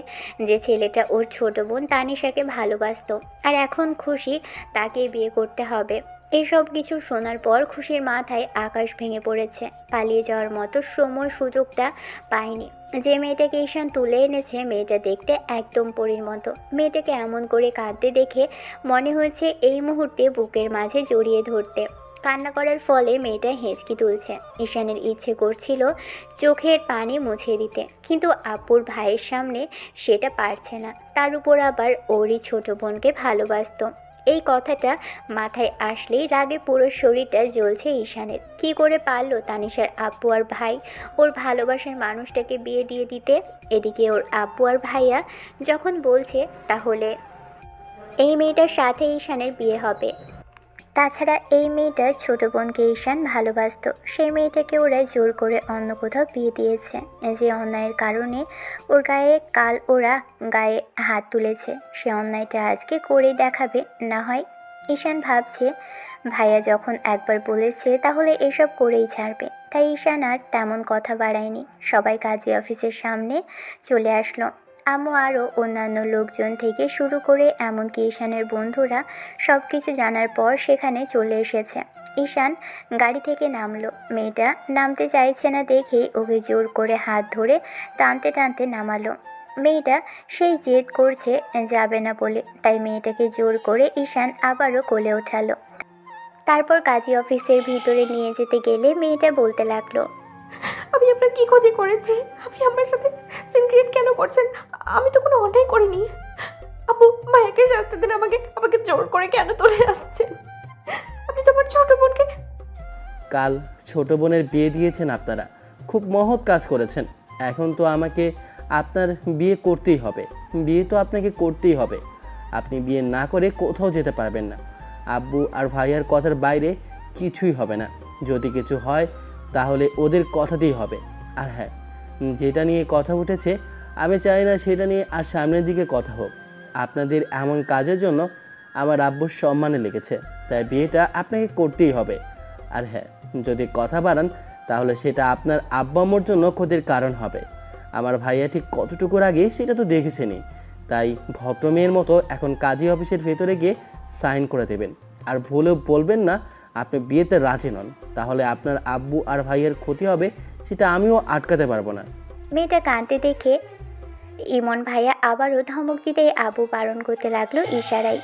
যে ছেলেটা ওর ছোট বোন তানিশাকে ভালোবাসতো আর এখন খুশি তাকে বিয়ে করতে হবে। এসব কিছু শোনার পর খুশির মাথায় আকাশ ভেঙে পড়েছে। পালিয়ে যাওয়ার মতো সময় সুযোগটা পায়নি। যে মেয়েটাকে ঈশান তুলে এনেছে মেয়েটা দেখতে একদম পরীর মতো। মেয়েটাকে এমন করে কাঁদতে দেখে মনে হয়েছে এই মুহূর্তে বুকের মাঝে জড়িয়ে ধরতে। কান্না করার ফলে মেয়েটা হেঁচকি তুলছে। ঈশানের ইচ্ছে করছিল চোখের পানি মুছে দিতে, কিন্তু আপুর ভাইয়ের সামনে সেটা পারছে না। তার উপর আবার ওরই ছোট বোনকে ভালোবাসতো। এই কথাটা মাথায় আসলেই রাগে পুরো শরীরটা জ্বলছে ঈশানের। কি করে পারলো তানিশার আব্বু আর ভাই ওর ভালোবাসার মানুষটাকে বিয়ে দিয়ে দিতে? এদিকে ওর আব্বু আর ভাইয়া যখন বলছে তাহলে এই মেয়েটার সাথে ঈশানের বিয়ে হবে। তাছাড়া এই মেয়েটার ছোট বোনকে ঈশান ভালোবাসতো, সেই মেয়েটাকে ওরা জোর করে অন্য কোথাও বিয়ে দিয়েছে। যে অন্যায়ের কারণে ওর গায়ে কাল ওরা গায়ে হাত তুলেছে, সে অন্যায়টা আজকে করেই দেখাবে না হয়। ঈশান ভাবছে ভাইয়া যখন একবার বলেছে তাহলে এসব করেই ছাড়বে। তাই ঈশান আর তেমন কথা বাড়ায়নি। সবাই কাজী অফিসের সামনে চলে আসলো। আম্মু আরও অন্যান্য লোকজন থেকে শুরু করে এমনকি ঈশানের বন্ধুরা সব কিছু জানার পর সেখানে চলে এসেছে। ঈশান গাড়ি থেকে নামলো। মেয়েটা নামতে চাইছে না দেখেই ওকে জোর করে হাত ধরে টানতে টানতে নামালো। মেয়েটা সেই জেদ করছে যাবে না বলে, তাই মেয়েটাকে জোর করে ঈশান আবারও কোলে ওঠালো। তারপর কাজী অফিসের ভিতরে নিয়ে যেতে গেলে মেয়েটা বলতে লাগলো, আমি আপনার কি ক্ষতি করেছি? আপনি আমার সাথে সিনক্রিয়েট কেন করছেন? আমি তো কোনো অন্যায় করিনি। আপু ভাইয়াকে শাস্তি দিন, আমাকে জোর করে কেন তুলে যাচ্ছেন? আপনি তো আমার ছোট বোনকে। কাল ছোট বোনের বিয়ে দিয়েছেন আপনারা, খুব মহৎ কাজ করেছেন। এখন তো আমাকে আপনার বিয়ে করতেই হবে। বিয়ে তো আপনাকে করতেই হবে। আপনি বিয়ে না করে কোথাও যেতে পারবেন না। আব্বু আর ভাইয়ার কথার বাইরে কিছুই হবে না। যদি কিছু হয় তাহলে ওদের কথাতেই হবে। আর হ্যাঁ, যেটা নিয়ে কথা উঠেছে আমি চাই না সেটা নিয়ে আর সামনের দিকে কথা হোক। আপনাদের এমন কাজের জন্য আমার আব্বুর সম্মানে লেগেছে, তাই বিয়েটা আপনাকে করতেই হবে। আর হ্যাঁ, যদি কথা বাড়ান তাহলে সেটা আপনার আব্বু আম্মুর জন্য ক্ষতির কারণ হবে। আমার ভাইয়া ঠিক কতটুকুর আগে সেটা তো দেখেছেনই। তাই ভদ্রমেয়ের মতো এখন কাজী অফিসের ভেতরে গিয়ে সাইন করে দেবেন। আর ভুলেও বলবেন না আপনি বিয়েতে রাজি নন, তাহলে আপনার আব্বু আর ভাইয়ের ক্ষতি হবে, সেটা আমিও আটকাতে পারবো না। মেয়েটা কাঁদতে দেখে ইমন ভাইয়া আবারও ধমক দিতেই আবু বারণ করতে লাগলো ইশারায়।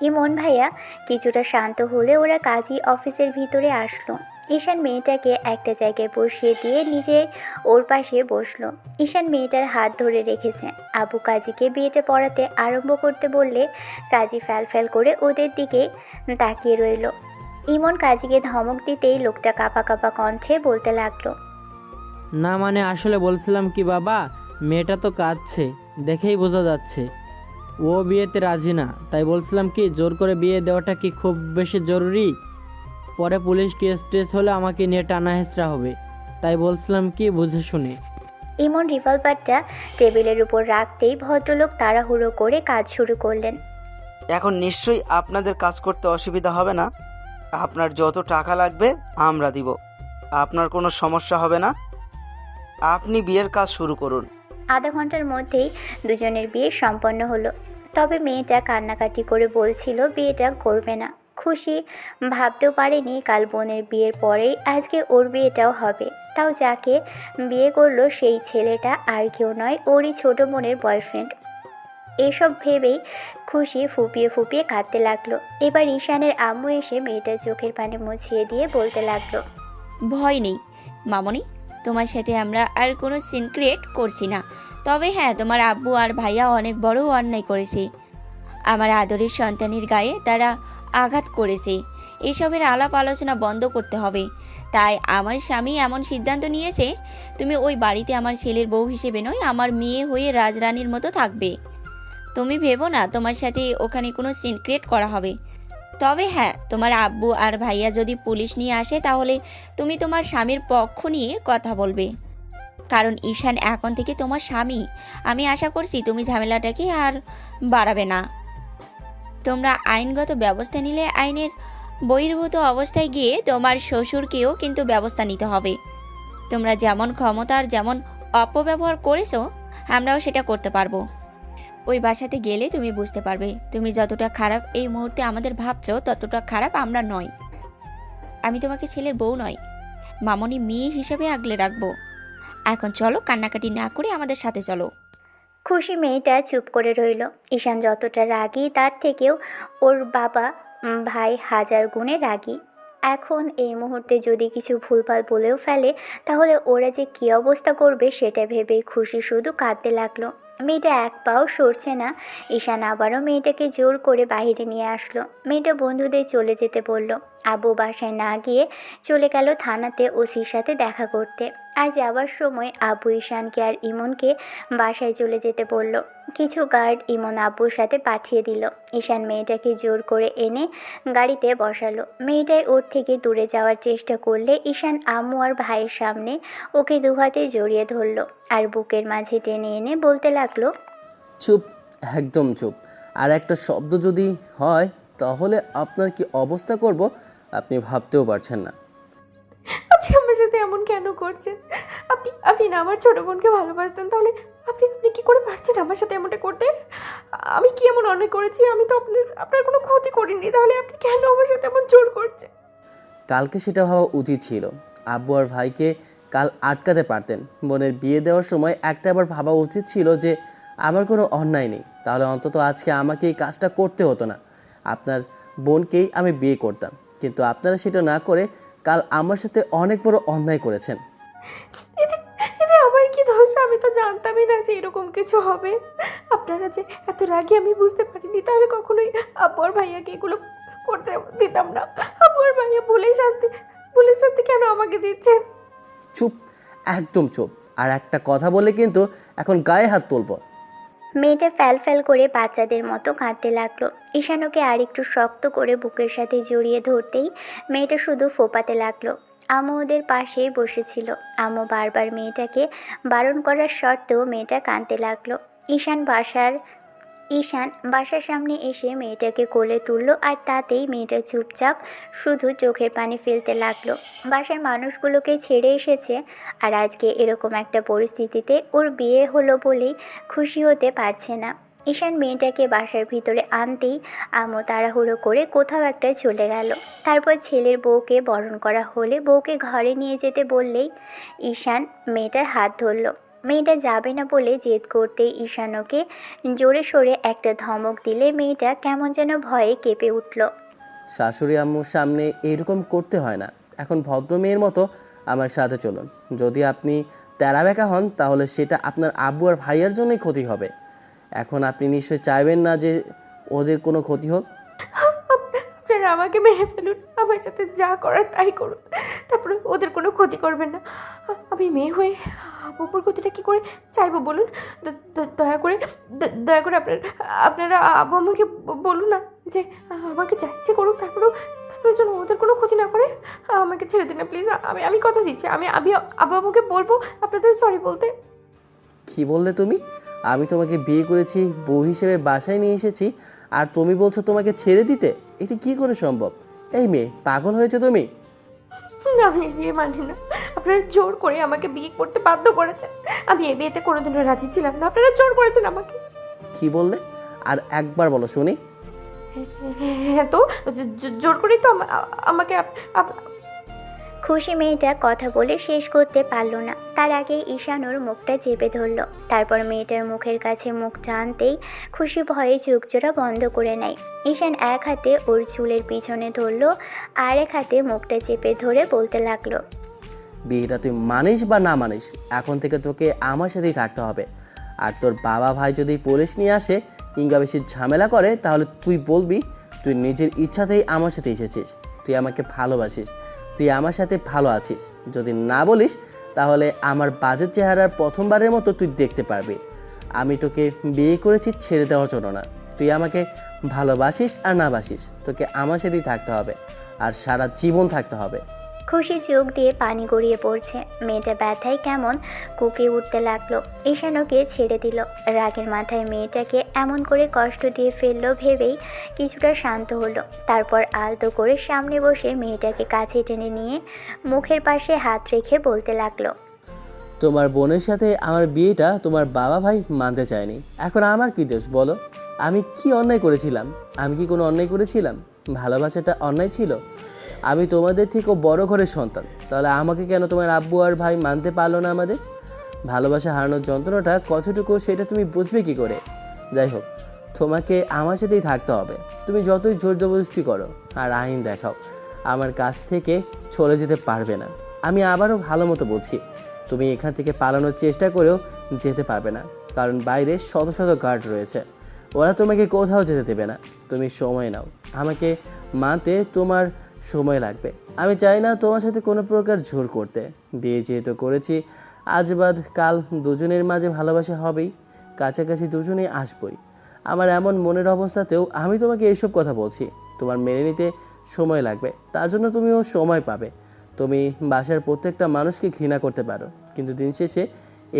ইমন ভাইয়া কিছুটা শান্ত হলে ওরা কাজী অফিসের ভিতরে আসলো। ঈশান মেয়েটাকে একটা জায়গায় বসিয়ে দিয়ে নিজে ওর পাশে বসলো। ঈশান মেয়েটার হাত ধরে রেখেছে। আবু কাজীকে বিয়েটা পড়াতে আরম্ভ করতে বললে কাজী ফ্যাল করে ওদের দিকে তাকিয়ে রইল। ইমন কাজীকে ধমক দিতেই লোকটা কাঁপা কাঁপা কণ্ঠে বলতে লাগলো, না মানে আসলে বলছিলাম কি বাবা, মেয়েটা তো কাঁদছে, দেখেই বোঝা যাচ্ছে ও বিয়েতে রাজি না। তাই বলছিলাম কি জোর করে বিয়ে দেওয়াটা কি খুব বেশি জরুরি? পরে পুলিশ কেস টেস হলে আমাকে নিয়ে টানা হেঁচড়া হবে। তাই বলছিলাম কি বুঝে শুনে। ইমন রিভলভারটা টেবিলের উপর রাখতেই ভদ্রলোক তাড়াহুড়ো করে কাজ শুরু করলেন। এখন নিশ্চয়ই আপনাদের কাজ করতে অসুবিধা হবে না। আপনার যত টাকা লাগবে আমরা দিব, আপনার কোনো সমস্যা হবে না। আপনি বিয়ের কাজ শুরু করুন। আধা ঘন্টার মধ্যেই দুজনের বিয়ে সম্পন্ন হলো। তবে মেয়েটা কান্নাকাটি করে বলছিল বিয়েটা করবে না। খুশি ভাবতেও পারেনি কাল বোনের বিয়ের পরেই আজকে ওর বিয়েটাও হবে, তাও যাকে বিয়ে করলো সেই ছেলেটা আর কেউ নয়, ওরই ছোট বোনের বয়ফ্রেন্ড। এইসব ভেবেই খুশি ফুপিয়ে ফুপিয়ে কাঁদতে লাগলো। এবার ঈশানের আম্মু এসে মেয়েটার চোখের পানি মুছিয়ে দিয়ে বলতে লাগলো, ভয় নেই মামনি, তোমার সাথে আমরা আর কোনো সিন ক্রিয়েট করছি না। তবে হ্যাঁ, তোমার আব্বু আর ভাইয়া অনেক বড় অন্যায় করেছে। আমার আদরের সন্তানের গায়ে তারা আঘাত করেছে। এসবের আলাপ আলোচনা বন্ধ করতে হবে। তাই আমার স্বামী এমন সিদ্ধান্ত নিয়েছে, তুমি ওই বাড়িতে আমার ছেলের বউ হিসেবে নয়, আমার মেয়ে হয়ে রাজরানীর মতো থাকবে। তুমি ভেবো না তোমার সাথে ওখানে কোনো সিন ক্রিয়েট করা হবে। তবে হ্যাঁ, তোমার আব্বু আর ভাইয়া যদি পুলিশ নিয়ে আসে তাহলে তুমি তোমার স্বামীর পক্ষ নিয়ে কথা বলবে, কারণ ঈশান এখন থেকে তোমার স্বামী। আমি আশা করছি তুমি ঝামেলাটাকে আর বাড়াবে না। তোমরা আইনগত ব্যবস্থা নিলে আইনের বহির্ভূত অবস্থায় গিয়ে তোমার শ্বশুরকেও কিন্তু ব্যবস্থা নিতে হবে। তোমরা যেমন ক্ষমতার যেমন অপব্যবহার করেছো, আমরাও সেটা করতে পারবো। ওই বাসাতে গেলে তুমি বুঝতে পারবে তুমি যতটা খারাপ এই মুহূর্তে আমাদের ভাবছো, ততটা খারাপ আমরা নয়। আমি তোমাকে ছেলের বউ নয়, মামনি মেয়ে হিসেবে আগলে রাখবো। এখন চলো, কান্নাকাটি না করে আমাদের সাথে চলো। খুশি মেয়েটা চুপ করে রইল। ঈশান যতটা রাগী তার থেকেও ওর বাবা ভাই হাজার গুণে রাগী। এখন এই মুহূর্তে যদি কিছু ভুলভাল বলেও ফেলে তাহলে ওরা যে কী অবস্থা করবে সেটা ভেবেই খুশি শুধু কাঁদতে লাগলো। মেয়েটা এক পাও সরছে না। ঈশান আবারও মেয়েটাকে জোর করে বাইরে নিয়ে আসলো। মেয়েটা বন্ধুদের চলে যেতে বলল। আবু বাসায় না গিয়ে চলে গেল থানাতে ওসির সাথে দেখা করতে। আর যাওয়ার সময় আবু ঈশানকে আর ইমনকে বাসায় চলে যেতে বলল। কিছু গার্ড ইমন আব্বুর সাথে পাঠিয়ে দিল। ঈশান মেয়েটাকে জোর করে এনে গাড়িতে বসালো। মেয়েটাই ওর থেকে দূরে যাওয়ার চেষ্টা করলে ঈশান আম্মু আর ভাইয়ের সামনে ওকে দুহাতে জড়িয়ে ধরলো আর বুকের মাঝে টেনে এনে বলতে লাগলো, চুপ, একদম চুপ। আর একটা শব্দ যদি হয় তাহলে আপনার কি অবস্থা করব আপনি ভাবতেও পারছেন না। আপনি আমার সাথে এমন কেন করছেন? আপনি না আমার ছোট বোনকে ভালোবাসতেন, তাহলে আপনি আপনি কি করে পারছেন আমার সাথে এমনটা করতে? আমি কি এমন অন্যায় করেছি? আমি তো আপনার কোনো ক্ষতি করিনি, তাহলে আপনি কেন আমার সাথে এমন জোর করছেন? কালকে সেটা ভাবা উচিত ছিল। আব্বু আর ভাইকে কাল আটকাতে পারতেন। বোনের বিয়ে দেওয়ার সময় একটা আবার ভাবা উচিত ছিল যে আমার কোনো অন্যায় নেই, তাহলে অন্তত আজকে আমাকে এই কাজটা করতে হতো না। আপনার বোনকেই আমি বিয়ে করতাম, কিন্তু আপনারা সেটা না করে কাল আমার সাথে অনেক বড় অন্যায় করেছেন। এতে এতে আমার কি দোষ? আমি তো জানতামই না যে এরকম কিছু হবে। আপনারা যে এত রাগী আমি বুঝতে পারিনি, তাহলে কখনোই আব্বু আর ভাইয়াকে এগুলো করতে দিতাম না। আব্বু আর ভাইয়া ভুলের শাস্তি কেন আমাকে দিচ্ছেন? চুপ, একদম চুপ। আর একটা কথা বলে কিন্তু এখন গায়ে হাত তুলব। মেয়েটা ফ্যাল করে বাচ্চাদের মতো কাঁদতে লাগলো। ঈশান ওকে আর একটু শক্ত করে বুকের সাথে জড়িয়ে ধরতেই মেয়েটা শুধু ফোপাতে লাগলো। আম্মু ওদের পাশেই বসেছিল। আম্মু বারবার মেয়েটাকে বারণ করার সত্ত্বেও মেয়েটা কাঁদতে লাগলো। ঈশান বাসার সামনে এসে মেয়েটাকে কোলে তুললো আর তাতেই মেয়েটা চুপচাপ শুধু চোখের পানি ফেলতে লাগলো। বাসার মানুষগুলোকে ছেড়ে এসেছে আর আজকে এরকম একটা পরিস্থিতিতে ওর বিয়ে হলো বলেই খুশি হতে পারছে না। ঈশান মেয়েটাকে বাসার ভিতরে আনতেই আম্মু তাড়াহুড়ো করে কোথাও একটা চলে গেল। তারপর ছেলের বউকে বরণ করা হলে বউকে ঘরে নিয়ে যেতে বললেই ঈশান মেয়েটার হাত ধরল। মেয়েটা যাবে না বলে জেদ করতেই ঈশান ওকে জোরে সোরে একটা ধমক দিলে মেয়েটা কেমন যেন ভয়ে কেঁপে উঠল। শাশুড়ি আম্মুর সামনে এরকম করতে হয় না। এখন ভদ্র মেয়ের মতো আমার সাথে চলুন। যদি আপনি তেরা বেঁকা হন তাহলে সেটা আপনার আব্বু আর ভাইয়ার জন্যই ক্ষতি হবে। এখন আপনি নিশ্চয়ই চাইবেন না যে ওদের কোনো ক্ষতি হোক। আপনারা আমাকে মেরে ফেলুন, আমার সাথে যা করার তাই করুন, তারপরে ওদের কোনো ক্ষতি করবেন না। আমি মেয়ে হয়ে আব্বুর ক্ষতিটা কী করে চাইবো বলুন? দয়া করে আপনারা আব্বু আমাকে বলুন না যে আমাকে যা ইচ্ছে করুক, তারপরে যেন ওদের কোনো ক্ষতি না করে। আমাকে ছেড়ে দিন না প্লিজ। আমি কথা দিচ্ছি, আমি আব্বু আমাকে বলবো আপনাদের সরি বলতে। কি বললে তুমি? আমি তোমাকে বিয়ে করেছি, বউ হিসেবে বাসায় নিয়ে এসেছি, আর তুমি বলছো তোমাকে ছেড়ে দিতে? এটি কি করে সম্ভব? এই মেয়ে, পাগল হয়েছে তুমি? না, আমি এই বিয়ে মানি না। আপনারা জোর করে আমাকে বিয়ে করতে বাধ্য করেছেন। আমি এই বিয়েতে কোনোদিনও রাজি ছিলাম না, আপনারা জোর করেছেন আমাকে। কি বললে? আর একবার বলো শুনি। হ্যাঁ তো, জোর করেই তো আমাকে খুশি মেয়েটা কথা বলে শেষ করতে পারল না, তার আগে ঈশান ওর মুখটা চেপে ধরল। তারপর মেয়েটার মুখের কাছে মুখ টানতেই খুশি ভয়ে চোখজোড়া বন্ধ করে নেয়। ঈশান এক হাতে ওর চুলের পিছনে ধরল, আর এক হাতে মুখটা চেপে ধরে বলতে লাগলো, বিয়েটা তুই মানিস বা না মানিস, এখন থেকে তোকে আমার সাথেই থাকতে হবে। আর তোর বাবা ভাই যদি পুলিশ নিয়ে আসে কিংবা বেশি ঝামেলা করে, তাহলে তুই বলবি তুই নিজের ইচ্ছাতেই আমার সাথে এসেছিস, তুই আমাকে ভালোবাসিস, তুই আমার সাথে ভালো আছিস। যদি না বলিস তাহলে আমার বাজে চেহারার প্রথমবারের মতো তুই দেখতে পারবি। আমি তোকে বিয়ে করেছি ছেড়ে দেওয়ার জন্য না। তুই আমাকে ভালোবাসিস আর না বাসিস, তোকে আমার সাথেই থাকতে হবে, আর সারা জীবন থাকতে হবে। খুশি চোখ দিয়ে পানি গড়িয়ে পড়ছে। মেয়েটা ব্যথায় কেমন কুকে উঠতে লাগলো। ঈশান ওকে ছেড়ে দিল। রাগের মাথায় মেয়েটাকে এমন করে কষ্ট দিয়ে ফেললো ভেবেই কিছুটা শান্ত হলো। তারপর আলতো করে সামনে বসে মেয়েটাকে কাছে টেনে নিয়ে মুখের পাশে হাত রেখে বলতে লাগলো, তোমার বোনের সাথে আমার বিয়েটা তোমার বাবা ভাই মানতে চায়নি। এখন আমার কি দোষ বলো? আমি কি অন্যায় করেছিলাম? আমি কি কোনো অন্যায় করেছিলাম? ভালোবাসাটা অন্যায় ছিল? আমি তোমাদের থেকেও বড় ঘরের সন্তান, তাহলে আমাকে কেন তোমার আব্বু আর ভাই মানতে পারলো না? আমাদের ভালোবাসা হারানোর যন্ত্রণাটা কতটুকু সেটা তুমি বুঝবে কি করে? যাই হোক, তোমাকে আমার সাথেই থাকতে হবে। তুমি যতই জোর জবরদস্তি করো আর আইন দেখাও, আমার কাছ থেকে চলে যেতে পারবে না। আমি আবারও ভালো মতো বলছি, তুমি এখান থেকে পালানোর চেষ্টা করেও যেতে পারবে না, কারণ বাইরে শত শত গার্ড রয়েছে, ওরা তোমাকে কোথাও যেতে দেবে না। তুমি সময় নাও, আমাকে মানতে তোমার সময় লাগবে। আমি চাই না তোমার সাথে কোনো প্রকার জোর করতে। বিয়ে যেহেতু করেছি, আজ বাদ কাল দুজনের মাঝে ভালোবাসা হবেই, কাছাকাছি দুজনেই আসবই। আমার এমন মনের অবস্থাতেও আমি তোমাকে এইসব কথা বলছি। তোমার মেনে নিতে সময় লাগবে, তার জন্য তুমিও সময় পাবে। তুমি বাসার প্রত্যেকটা মানুষকে ঘৃণা করতে পারো, কিন্তু দিন শেষে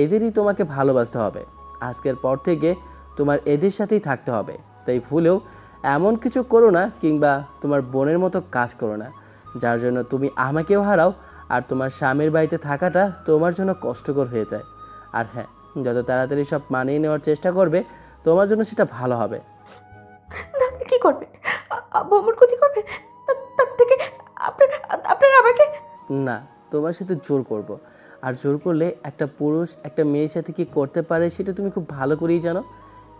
এদেরই তোমাকে ভালোবাসতে হবে। আজকের পর থেকে তোমার এদের সাথেই থাকতে হবে। তাই ভুলেও এমন কিছু করো না, কিংবা তোমার বোনের মতো কাজ করো না যার জন্য তুমি আমাকেও হারাও আর তোমার স্বামীর বাড়িতে থাকাটা তোমার জন্য কষ্টকর হয়ে যায়। আর হ্যাঁ, যত তাড়াতাড়ি সব মানিয়ে নেওয়ার চেষ্টা করবে তোমার জন্য সেটা ভালো হবে। না, আপনি কি করবেন? আব্বু আমার ক্ষতি করবেন? তার থেকে আপনারা আমাকে। না, তোমার সাথে জোর করব, আর জোর করলে একটা পুরুষ একটা মেয়ের সাথে কি করতে পারে সেটা তুমি খুব ভালো করেই জানো।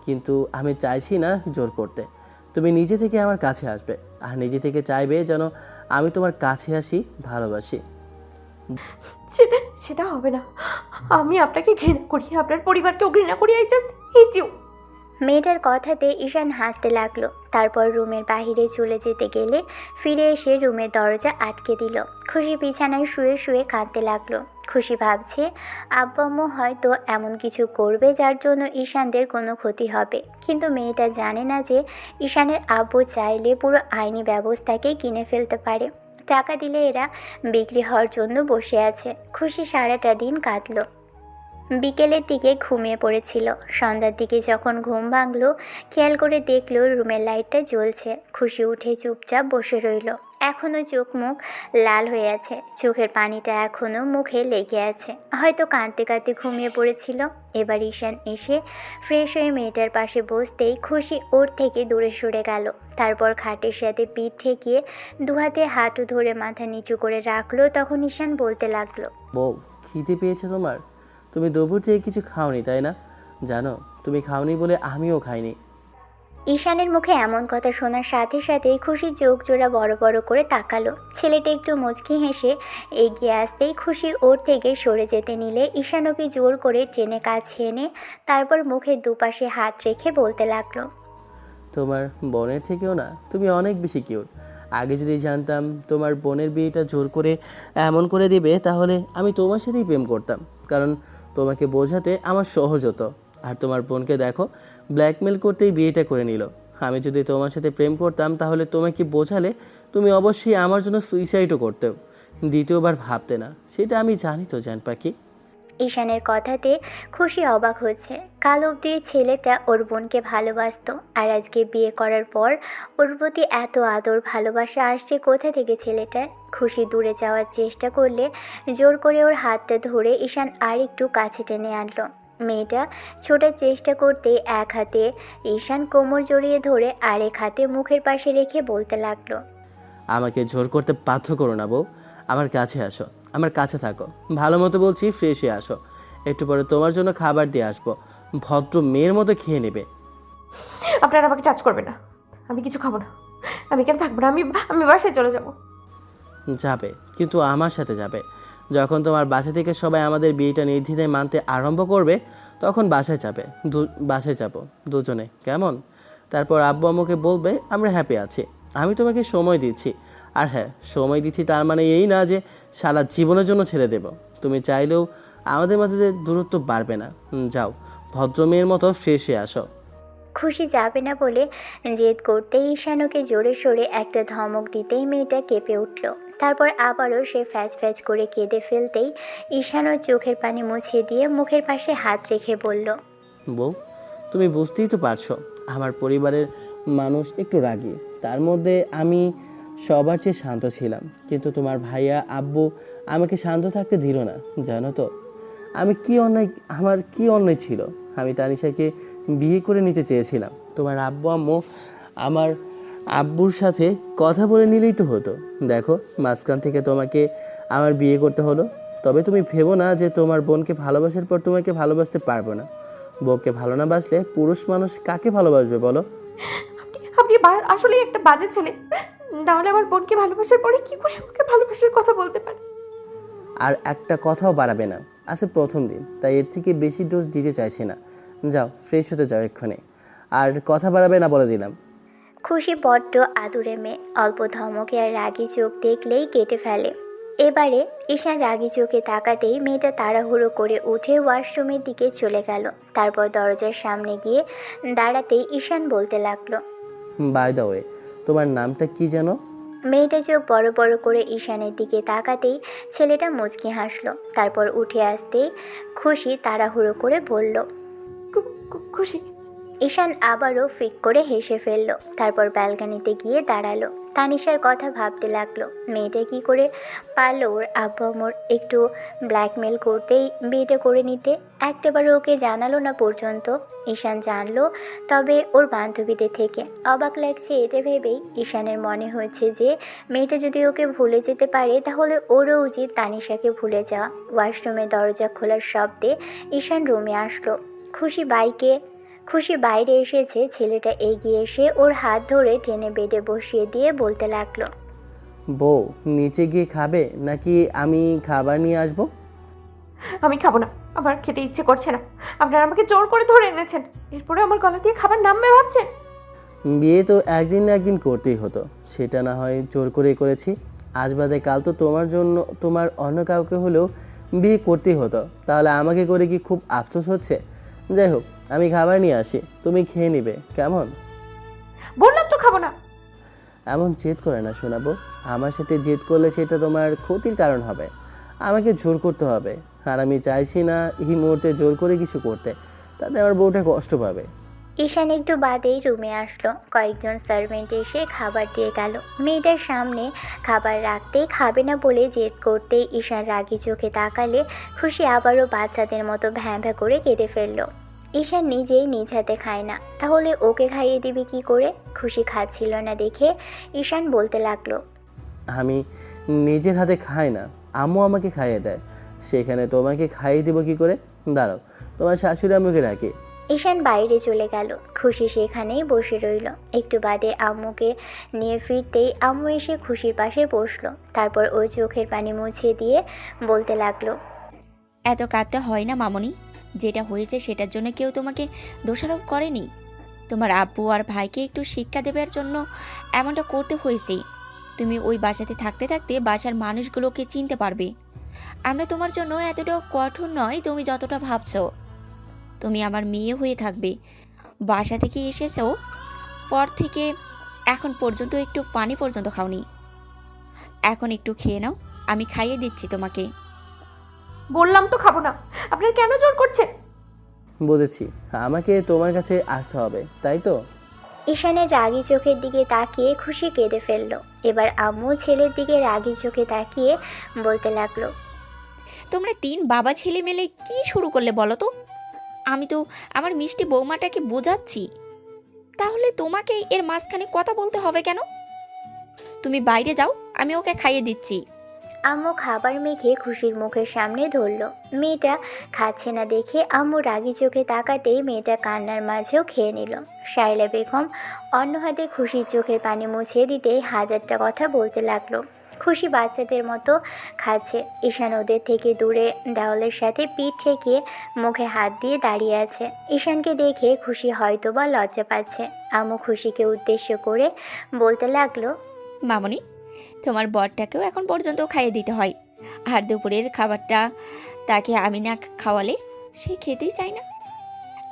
কিন্তু আমি চাইছি না জোর করতে। তুমি নিজে থেকে আমার কাছে আসবে, আর নিজে থেকে চাইবে যেন আমি তোমার কাছে আসি, ভালোবাসি। সেটা হবে না। আমি আপনাকে ঘৃণা করি, আপনার পরিবারকেও ঘৃণা করি। I just hate you. মেয়েটার কথাতে ঈশান হাসতে লাগলো। তারপর রুমের বাইরে চলে যেতে গেলে ফিরে এসে রুমের দরজা আটকে দিল। খুশি বিছানায় শুয়ে শুয়ে কাঁদতে লাগলো। খুশি ভাবছে আব্বু আম্মু হয়তো এমন কিছু করবে যার জন্য ঈশানদের কোনো ক্ষতি হবে, কিন্তু মেয়েটা জানে না যে ঈশানের আব্বু চাইলে পুরো আইনি ব্যবস্থাকে কিনে ফেলতে পারে। টাকা দিলে এরা বিক্রি হওয়ার জন্য বসে আছে। খুশি সারাটা দিন কাঁদলো। বিকেলের দিকে ঘুমিয়ে পড়েছিল। সন্ধ্যার দিকে যখন ঘুম ভাঙল, খেয়াল করে দেখলো রুমের লাইটটা জ্বলছে। খুশি উঠে চুপচাপ বসে রইল। এখনও চোখ মুখ লাল হয়ে আছে, চোখের পানিটা এখনও মুখে লেগে আছে, হয়তো কাঁদতে কাঁদতে ঘুমিয়ে পড়েছিল। এবার ঈশান এসে ফ্রেশ হয়ে মেয়েটার পাশে বসতেই খুশি ওর থেকে দূরে সরে গেল। তারপর খাটের সাথে পিঠ ঠেকিয়ে দুহাতে হাঁটু ধরে মাথা নিচু করে রাখলো। তখন ঈশান বলতে লাগলো, বউ, খিদে পেয়েছে তোমার? তুমি দুপুর থেকে কিছু খাওনি তাই না? জানো, তুমি খাওনি বলে আমিও খাইনি। ঈশানের মুখে এমন কথা শোনার সাথে সাথেই খুশির চোখ জোড়া বড় বড় করে তাকালো। ছেলেটা একটু মুচকি হেসে এগিয়ে আসতেই খুশি ওর থেকে সরে যেতে নিলে ঈশান ওকে জোর করে টেনে কাছে এনে তারপর মুখের দুপাশে হাত রেখে বলতে লাগলো, তোমার বোনের থেকেও না তুমি অনেক বেশি কিউট। আগে যদি জানতাম তোমার বোনের বিয়েটা জোর করে এমন করে দিবে তাহলে আমি তোমার সাথেই প্রেম করতাম, কারণ তোমাকে বোঝাতে আমার সহজ হতো। আর তোমার বোনকে দেখো, ব্ল্যাকমেল করতেই বিয়েটা করে নিল। আমি যদি তোমার সাথে প্রেম করতাম তাহলে তোমাকে বোঝালে তুমি অবশ্যই আমার জন্য সুইসাইডও করতে, দ্বিতীয়বার ভাবতে না। সেটা আমি জানি তো জান পাখি। ঈশানের কথাতে খুশি অবাক হচ্ছে। কাল অবধি ছেলেটা ওর বোনকে ভালোবাসতো, আর আজকে বিয়ে করার পর ওর প্রতি এত আদর ভালোবাসা আসছে কোথা থেকে ছেলেটার। খুশি দূরে যাওয়ার চেষ্টা করলে জোর করে ওর হাতটা ধরে ঈশান আর একটু কাছে টেনে আনলো। মেয়েটা ছোটার চেষ্টা করতে এক হাতে ঈশান কোমর জড়িয়ে ধরে আরেক হাতে মুখের পাশে রেখে বলতে লাগলো, আমাকে জোর করতে বাধ্য করো না বউ, আমার কাছে আসো, আমার কাছে থাকো। ভালো মতো বলছি, ফ্রেশ হয়ে আসো। একটু পরে তোমার জন্য খাবার দিয়ে আসবো, ভদ্র মেয়ের মতো খেয়ে নেবে। আপনারা আমাকে টাচ করবেন না, আমি কিছু খাবো না। আমি কেন থাকবো না, আমি বাসায় চলে যাব। যাবে, কিন্তু আমার সাথে যাবে। যখন তোমার বাসা থেকে সবাই আমাদের বিয়েটা নির্দ্বিধায় মানতে আরম্ভ করবে তখন বাসায় যাবে, বাসায় যাব দুজনে, কেমন? তারপর আব্বু আম্মুকে বলবে আমরা হ্যাপি আছি, আমি তোমাকে সময় দিচ্ছি। আর হ্যাঁ, সময় দিচ্ছি তার মানে এই না যে সারা জীবনের জন্য ছেড়ে দেব। তুমি চাইলেও আমাদের মাঝে যে দূরত্ব বাড়বে না। যাও, ভদ্র মেয়ের মতো ফ্রেশ হয়ে আসো। খুশি যাবে না বলে জেদ করতেই ঈশান ওকে জোরে সোরে একটা ধমক দিতেই মেয়েটা কেঁপে উঠল। তারপর আবারও সে ফ্যাচ ফ্যাচ করে কেঁদে ফেলতেই ঈশান ওর চোখের পানি মুছিয়ে দিয়ে মুখের পাশে হাত রেখে বলল, বউ, তুমি বুঝতেই তো পারছো আমার পরিবারের মানুষ একটু রাগী। তার মধ্যে আমি সবার চেয়ে শান্ত ছিলাম, কিন্তু তোমার ভাইয়া আব্বু আমাকে শান্ত থাকতে দিল না। জানো তো আমার কি অন্যায় ছিল? আমি তানিশাকে বিয়ে করে নিতে চেয়েছিলাম। তোমার আব্বু আম্মু আমার আব্বুর সাথে কথা বলে নিলেই তো হতো। দেখো, মাঝখান থেকে তোমাকে আমার বিয়ে করতে হলো। তবে তুমি ভেবো না যে তোমার বোনকে ভালোবাসার পর তোমাকে ভালোবাসতে পারবো না। বউকে ভালো না বাসলে পুরুষ মানুষ কাকে ভালোবাসবে বলো? আপনি আসলেই একটা বাজে ছেলে। নাহলে আমার বোনকে ভালোবাসার পরে কি করে আমাকে ভালোবাসার কথা বলতে পারে? আর একটা কথাও বাড়াবে না। আজকে প্রথম দিন, তাই এর থেকে বেশি ডোজ দিতে চাইছি না। যাও, ফ্রেশ হতে যাও এক্ষুনি। আর কথা বাড়াবে না বলে দিলাম। খুশি বড্ড আদুরে মেয়ে, অল্প ধমকে আর রাগি চোখ দেখলেই কেটে ফেলে। এবারে ঈশান রাগি চোখে তাকাতেই মেয়েটা তাড়াহুড়ো করে উঠে ওয়াশরুমের দিকে চলে গেল। তারপর দরজার সামনে গিয়ে দাঁড়াতেই ঈশান বলতে লাগলো, বাই দ্য ওয়ে, তোমার নামটা কি যেন? মেয়েটা চোখ বড় বড় করে ঈশানের দিকে তাকাতেই ছেলেটা মুচকি হাসলো। তারপর উঠে আসতেই খুশি তাড়াহুড়ো করে বলল, খুশি। ঈশান আবারও ফিক করে হেসে ফেলল। তারপর ব্যালকনিতে গিয়ে দাঁড়ালো। তানিশার কথা ভাবতে লাগলো। মেয়েটা কি করে পারলো ওর আব্বু আম্মুর একটু ব্ল্যাকমেল করতেই বিয়েটা করে নিতে? একটাবারও ওকে জানালো না পর্যন্ত। ঈশান জানলো, তবে ওর বান্ধবীদের থেকে। অবাক লাগছে এটা ভেবেই। ঈশানের মনে হয়েছে যে মেয়েটা যদি ওকে ভুলে যেতে পারে তাহলে ওরও উচিত তানিশাকে ভুলে যাওয়া। ওয়াশরুমের দরজা খোলার শব্দে ঈশান রুমে আসলো। খুশি বাইরে এসেছে। ছেলেটা এগিয়ে এসে ওর হাত ধরে টেনে বেডে বসিয়ে দিয়ে বলতে লাগলো, বউ, নিচে গিয়ে খাবে নাকি আমি খাবার নিয়ে আসবো? আমি খাবো না, আমার খেতে ইচ্ছে করছে না। আপনারা আমাকে জোর করে ধরে এনেছেন, এরপরে আমার গলা দিয়ে খাবার নামবে ভাবছেন? বিয়ে তো একদিন না একদিন করতেই হতো, সেটা না হয় জোর করেই করেছি। আজ বাদে কাল তো তোমার জন্য তোমার অন্য কাউকে হলেও বিয়ে করতেই হতো। তাহলে আমাকে করে কি খুব আফসোস হচ্ছে? যাই হোক, আমি খাবার নিয়ে আসি, তুমি খেয়ে নিবে, কেমন? বললাম তো খাবো না। এমন জেদ করে না শোনাবো। আমার সাথে জেদ করলে সেটা তোমার ক্ষতির কারণ হবে। আমাকে জোর করতে হবে, আর আমি চাইছি না এই মুহূর্তে জোর করে কিছু করতে, তাতে আমার বউটা কষ্ট পাবে। ঈশান একটু বাদেই রুমে আসলো। কয়েকজন সার্ভেন্ট এসে খাবার দিয়ে গেল। মেয়েটার সামনে খাবার রাখতেই খাবে না বলে জেদ করতেই ঈশান রাগি চোখে তাকালে খুশি আবারও বাচ্চাদের মতো ভ্যাঁ ভ্যাঁ করে কেঁদে ফেললো। ঈশান নিজেই নিজ হাতে খায় না, তাহলে ওকে খাইয়ে দিবি কি করে? খুশি খাচ্ছিল না দেখে ঈশান বলতে লাগলো, আমি নিজের হাতে খাই না, আম্মু আমাকে খাইয়ে দেয়, সেখানে তোমাকে খাইয়ে দেবো কি করে? দাঁড়াও, তোমার শাশুড়ি আম্মুকে ডাকে। ঈশান বাইরে চলে গেল। খুশি সেখানেই বসে রইল। একটু বাদে আম্মুকে নিয়ে ফিরতেই আম্মু এসে খুশির পাশে বসলো। তারপর ওই চোখের পানি মুছিয়ে দিয়ে বলতে লাগলো, এত কাঁদতে হয় না মামনি, যেটা হয়েছে সেটার জন্য কেউ তোমাকে দোষারোপ করেনি। তোমার আব্বু আর ভাইকে একটু শিক্ষা দেবার জন্য এমনটা করতে হয়েছে। তুমি ওই বাসাতে থাকতে থাকতে বাসার মানুষগুলোকে চিনতে পারবে। আমরা তোমার জন্য এতটাও কঠোর নয় তুমি যতটা ভাবছো। তুমি আমার মেয়ে হয়ে থাকবে। বাসা থেকে এসেছো পর থেকে এখন পর্যন্ত একটু পানি পর্যন্ত খাওনি। এখন একটু খেয়ে নাও, আমি খাইয়ে দিচ্ছি তোমাকে। বললাম তো খাবো না, আপনার কেন জোর করছেন? বুঝেছি, আমাকে তোমার কাছে আসতে হবে, তাই তো? ঈশানের রাগি চোখের দিকে তাকিয়ে খুশি কেঁদে ফেলল। এবার আম্মু ছেলের দিকে রাগি চোখে তাকিয়ে বলতে লাগলো, তোমরা তিন বাবা ছেলে মিলে কি শুরু করলে বলো তো? আমি তো আমার মিষ্টি বৌমাটাকে বোঝাচ্ছি, তাহলে তোমাকে এর মাঝখানে কথা বলতে হবে কেন? তুমি বাইরে যাও, আমি ওকে খাইয়ে দিচ্ছি। আম্মু খাবার মেখে খুশির মুখের সামনে ধরল। মেয়েটা খাচ্ছে না দেখে আম্মু রাগি চোখে তাকাতেই মেয়েটা কান্নার মাঝেও খেয়ে নিল। শাইলা বেগম অন্য হাতে খুশির চোখের পানি মুছিয়ে দিতেই হাজারটা কথা বলতে লাগলো। খুশি বাচ্চাদের মতো খাচ্ছে। ঈশান ওদের থেকে দূরে দেওয়ালের সাথে পিঠ ঠেকিয়ে মুখে হাত দিয়ে দাঁড়িয়ে আছে। ঈশানকে দেখে খুশি হয়তো বা লজ্জা পাচ্ছে। আম্মু খুশিকে উদ্দেশ্য করে বলতে লাগলো, মামনি, তোমার বরটাকেও এখন পর্যন্ত খাইয়ে দিতে হয়, আর দুপুরের খাবারটা তাকে আমি না খাওয়ালে সে খেতেই চায় না।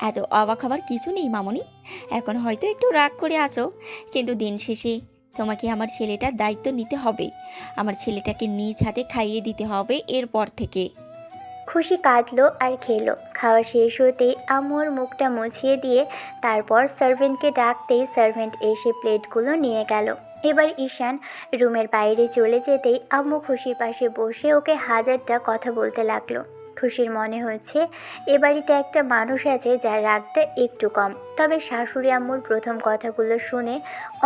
এত অবাক হবার কিছু নেই মামনি। এখন হয়তো একটু রাগ করে আছো, কিন্তু দিন শেষে তোমাকে আমার ছেলেটার দায়িত্ব নিতে হবে। আমার ছেলেটাকে নিজ হাতে খাইয়ে দিতে হবে এরপর থেকে। খুশি কাঁদলো আর খেলো। খাওয়া শেষ হতেই আম্মুর মুখটা মুছিয়ে দিয়ে তারপর সার্ভেন্টকে ডাকতেই সার্ভেন্ট এসে প্লেটগুলো নিয়ে গেল। এবার ঈশান রুমের বাইরে চলে যেতেই আম্মু খুশির পাশে বসে ওকে হাজারটা কথা বলতে লাগলো। খুশির মনে হচ্ছে এ বাড়িতে একটা মানুষ আছে যার রাগটা একটু কম। তবে শাশুড়ি আম্মুর প্রথম কথাগুলো শুনে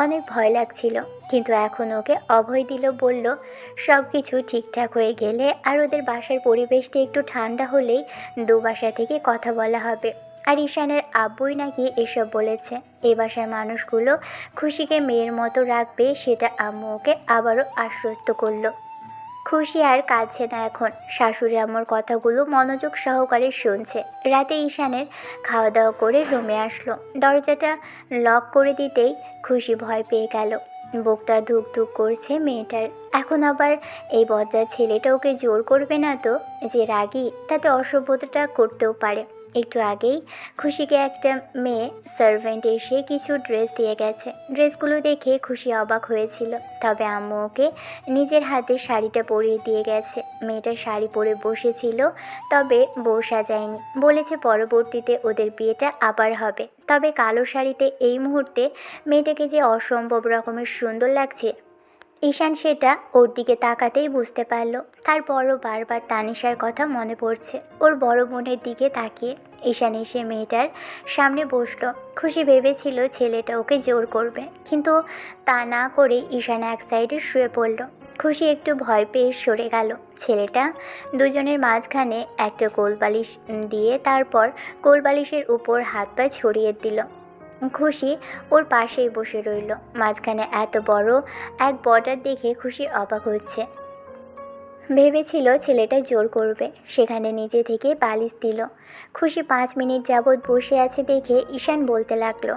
অনেক ভয় লাগছিল, কিন্তু এখন ওকে অভয় দিল। বলল, সব কিছু ঠিকঠাক হয়ে গেলে আর ওদের বাসার পরিবেশটা একটু ঠান্ডা হলেই দু বাসা থেকে কথা বলা হবে। আর ঈশানের আব্বুই নাকি এসব বলেছে। এ বাসার মানুষগুলো খুশিকে মেয়ের মতো রাখবে, সেটা আম্মু ওকে আবারও আশ্বস্ত করলো। খুশি আর কাঁদছে না এখন। শাশুড়ি আম্মুর কথাগুলো মনোযোগ সহকারে শুনছে। রাতে ঈশানের খাওয়া দাওয়া করে রুমে আসলো। দরজাটা লক করে দিতেই খুশি ভয় পেয়ে গেল। বুকটা ধুক ধুক করছে মেয়েটার। এখন আবার এই বজ্জার ছেলেটা ওকে জোর করবে না তো? যে রাগী তাতে অসভ্যতাটা করতেও পারে। একটু আগেই খুশিকে একটা মেয়ে সার্ভেন্ট এসে কিছু ড্রেস দিয়ে গেছে। ড্রেসগুলো দেখে খুশি অবাক হয়েছিল। তবে আম্মু ওকে নিজের হাতে শাড়িটা পরিয়ে দিয়ে গেছে। মেয়েটা শাড়ি পরে বসেছিল, তবে বউ সাজায়নি। বলেছে পরবর্তীতে ওদের বিয়েটা আবার হবে। তবে কালো শাড়িতে এই মুহূর্তে মেয়েটাকে যে অসম্ভব রকমের সুন্দর লাগছে, ঈশান সেটা ওর দিকে তাকাতেই বুঝতে পারল। তারপরও বারবার তানিশার কথা মনে পড়ছে। ওর বড় বোনের দিকে তাকিয়ে ঈশান এসে মেয়েটার সামনে বসলো। খুশি ভেবেছিল ছেলেটা ওকে জোর করবে, কিন্তু তা না করে ঈশান এক সাইডে শুয়ে পড়ল। খুশি একটু ভয় পেয়ে সরে গেল। ছেলেটা দুজনের মাঝখানে একটা কোলবালিশ দিয়ে তারপর কোলবালিশের উপর হাত পা ছড়িয়ে দিল। খুশি ওর পাশেই বসে রইল। মাঝখানে এত বড় এক বর্ডার দেখে খুশি অবাক হচ্ছে। ভেবেছিল ছেলেটা জোর করবে, সেখানে নিজে থেকে বালিশ দিল। খুশি 5 মিনিট যাবৎ বসে আছে দেখে ঈশান বলতে লাগলো,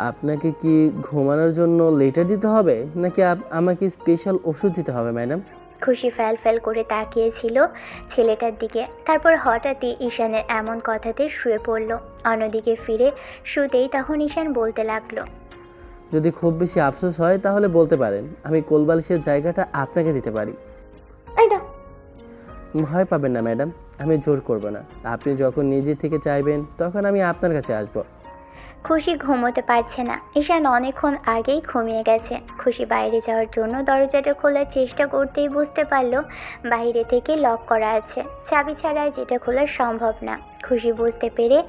আপনাকে কি ঘুমানোর জন্য লেটার দিতে হবে, নাকি আমাকে স্পেশাল ওষুধ দিতে হবে ম্যাডাম? খুশি ফ্যাল ফ্যাল করে তাকিয়েছিল ছেলেটার দিকে। তারপর হঠাৎই ঈশানের এমন কথাতে শুয়ে পড়ল। অন্যদিকে ফিরে শুতেই তখন ঈশান বলতে লাগলো, যদি খুব বেশি আফসোস হয় তাহলে বলতে পারেন, আমি কোলবালিশের জায়গাটা আপনাকে দিতে পারি। এই না, ভয় পাবেন না ম্যাডাম, আমি জোর করব না। আপনি যখন নিজে থেকে চাইবেন তখন আমি আপনার কাছে আসব। খুশি ঘুমোতে পারছে না। ঈশান অনেকক্ষণ আগেই ঘুমিয়ে গেছে। খুশি বাইরে যাওয়ার জন্য দরজাটা খোলার চেষ্টা করতেই বুঝতে পারল বাইরে থেকে লক করা আছে, চাবি ছাড়া যেটা খোলা সম্ভব না। খুশি বুঝতে পেরে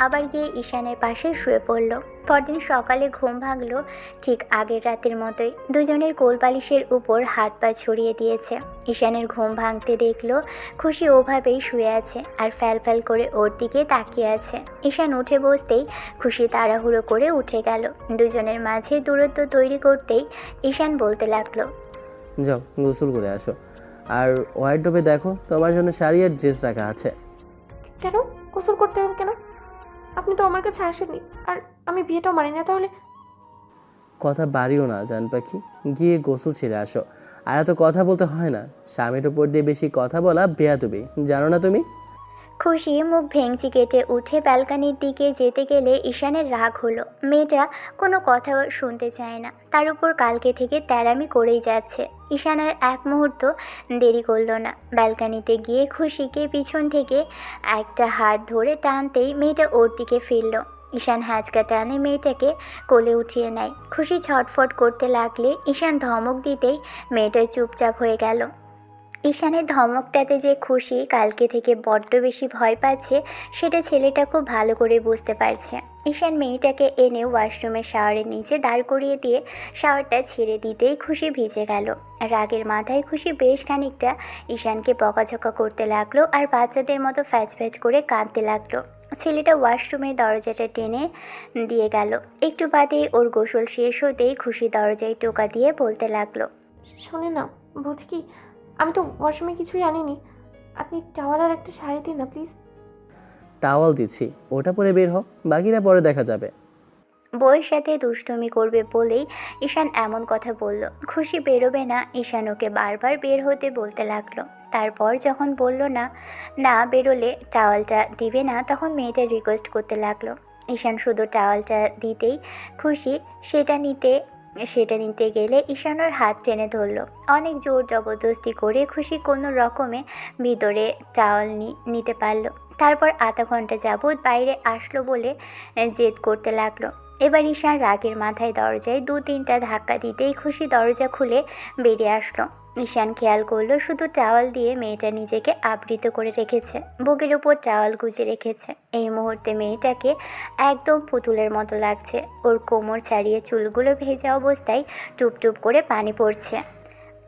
আবার গিয়ে ঈশানের পাশে শুয়ে পড়ল। পরদিন সকালে ঘুম ভাঙলো ঠিক আগের রাতের মতোই। দুজনের কোলবালিশের উপর হাত পা ছড়িয়ে দিয়েছে। ঈশানের ঘুম ভাঙতে দেখলো খুশি ওভাবেই শুয়ে আছে আর ফ্যাল ফ্যাল করে ওর দিকে তাকিয়ে আছে। ঈশান উঠে বসতেই খুশি তাড়াহুড়ো করে উঠে গেল। দুজনের মাঝে দূরত্ব তৈরি করতেই ঈশান বলতে লাগলো, যাও গোসল করে আসো, আর ওয়ার্ডরোবে দেখো তোমার জন্য শাড়ি আর ড্রেস রাখা আছে। কেন গোসল করতে হবে কেন? আপনি তো আমার কাছে আসেননি, আর আমি বিয়েটাও মানি না। তাহলে কথা বাড়িও না জান পাখি, গিয়ে গোসল ছেড়ে আসো। আর এত কথা বলতে হয় না, স্বামীর উপর দিয়ে বেশি কথা বলা বেয়াদবি, জানো না তুমি? খুশি মুখ ভেঙচি কেটে উঠে ব্যালকানির দিকে যেতে গেলে ঈশানের রাগ হলো। মেয়েটা কোনো কথা শুনতে চায় না, তার উপর কালকে থেকে তেড়ামি করেই যাচ্ছে। ঈশান আর এক মুহূর্ত দেরি করলো না। ব্যালকানিতে গিয়ে খুশিকে পিছন থেকে একটা হাত ধরে টানতেই মেয়েটা ওর দিকে ফিরল। ঈশান হ্যাঁচকা টানে মেয়েটাকে কোলে উঠিয়ে নেয়। খুশি ছটফট করতে লাগলে ঈশান ধমক দিতেই মেয়েটা চুপচাপ হয়ে গেল। ঈশানের ধমকটাতে যে খুশি কালকে থেকে বড্ড বেশি ভয় পাচ্ছে সেটা ছেলেটা খুব ভালো করে বুঝতে পারছে। ঈশান মেয়েটাকে এনে ওয়াশরুমের শাওয়ারের নিচে দাঁড় করিয়ে দিয়ে শাওয়ারটা ছেড়ে দিতেই খুশি ভিজে গেল। রাগের মাথায় খুশি বেশ খানিকটা ঈশানকে বকাঝকা করতে লাগলো আর বাচ্চাদের মতো ফ্যাচ ফ্যাচ করে কাঁদতে লাগলো। ছেলেটা ওয়াশরুমের দরজাটা টেনে দিয়ে গেল। একটু বাদে ওর গোসল শেষ হতেই খুশি দরজায় টোকা দিয়ে বলতে লাগলো, শোনে না, বলছি কি, আমি তো ওয়াশরুমে কিছুই আনিনি। আপনি টাওয়াল আর একটা শাড়ি দিন না প্লিজ। টাওয়াল দিচ্ছি, ওটা পরে বের হও, বাকিটা পরে দেখা যাবে। বউয়ের সাথে দুষ্টুমি করবে বলেই ঈশান এমন কথা বলল। খুশি বেরোবে না, ঈশান ওকে বারবার বের হতে বলতে লাগলো। তারপর যখন বলল না না বেরোলে টাওয়ালটা দিবে না, তখন মেয়েটা রিকোয়েস্ট করতে লাগলো। ঈশান শুধু টাওয়ালটা দিতেই খুশি সেটা নিতে গেলে ঈশান ওর হাত টেনে ধরলো। অনেক জোর জবরদস্তি করে খুশি কোনো রকমে ভিতরে টাওয়াল নিতে পারলো। তারপর আধা ঘন্টা যাবৎ বাইরে আসলো বলে জেদ করতে লাগলো। এবার ঈশান রাগের মাথায় দরজায় 2-3টা ধাক্কা দিতেই খুশি দরজা খুলে বেরিয়ে আসলো। ঈশান খেয়াল করলো শুধু টাওয়াল দিয়ে মেয়েটা নিজেকে আবৃত করে রেখেছে, বুকের উপর টাওয়াল গুজে রেখেছে। এই মুহূর্তে মেয়েটাকে একদম পুতুলের মতো লাগছে। ওর কোমর ছাড়িয়ে চুলগুলো ভেজা অবস্থায় টুপটুপ করে পানি পড়ছে।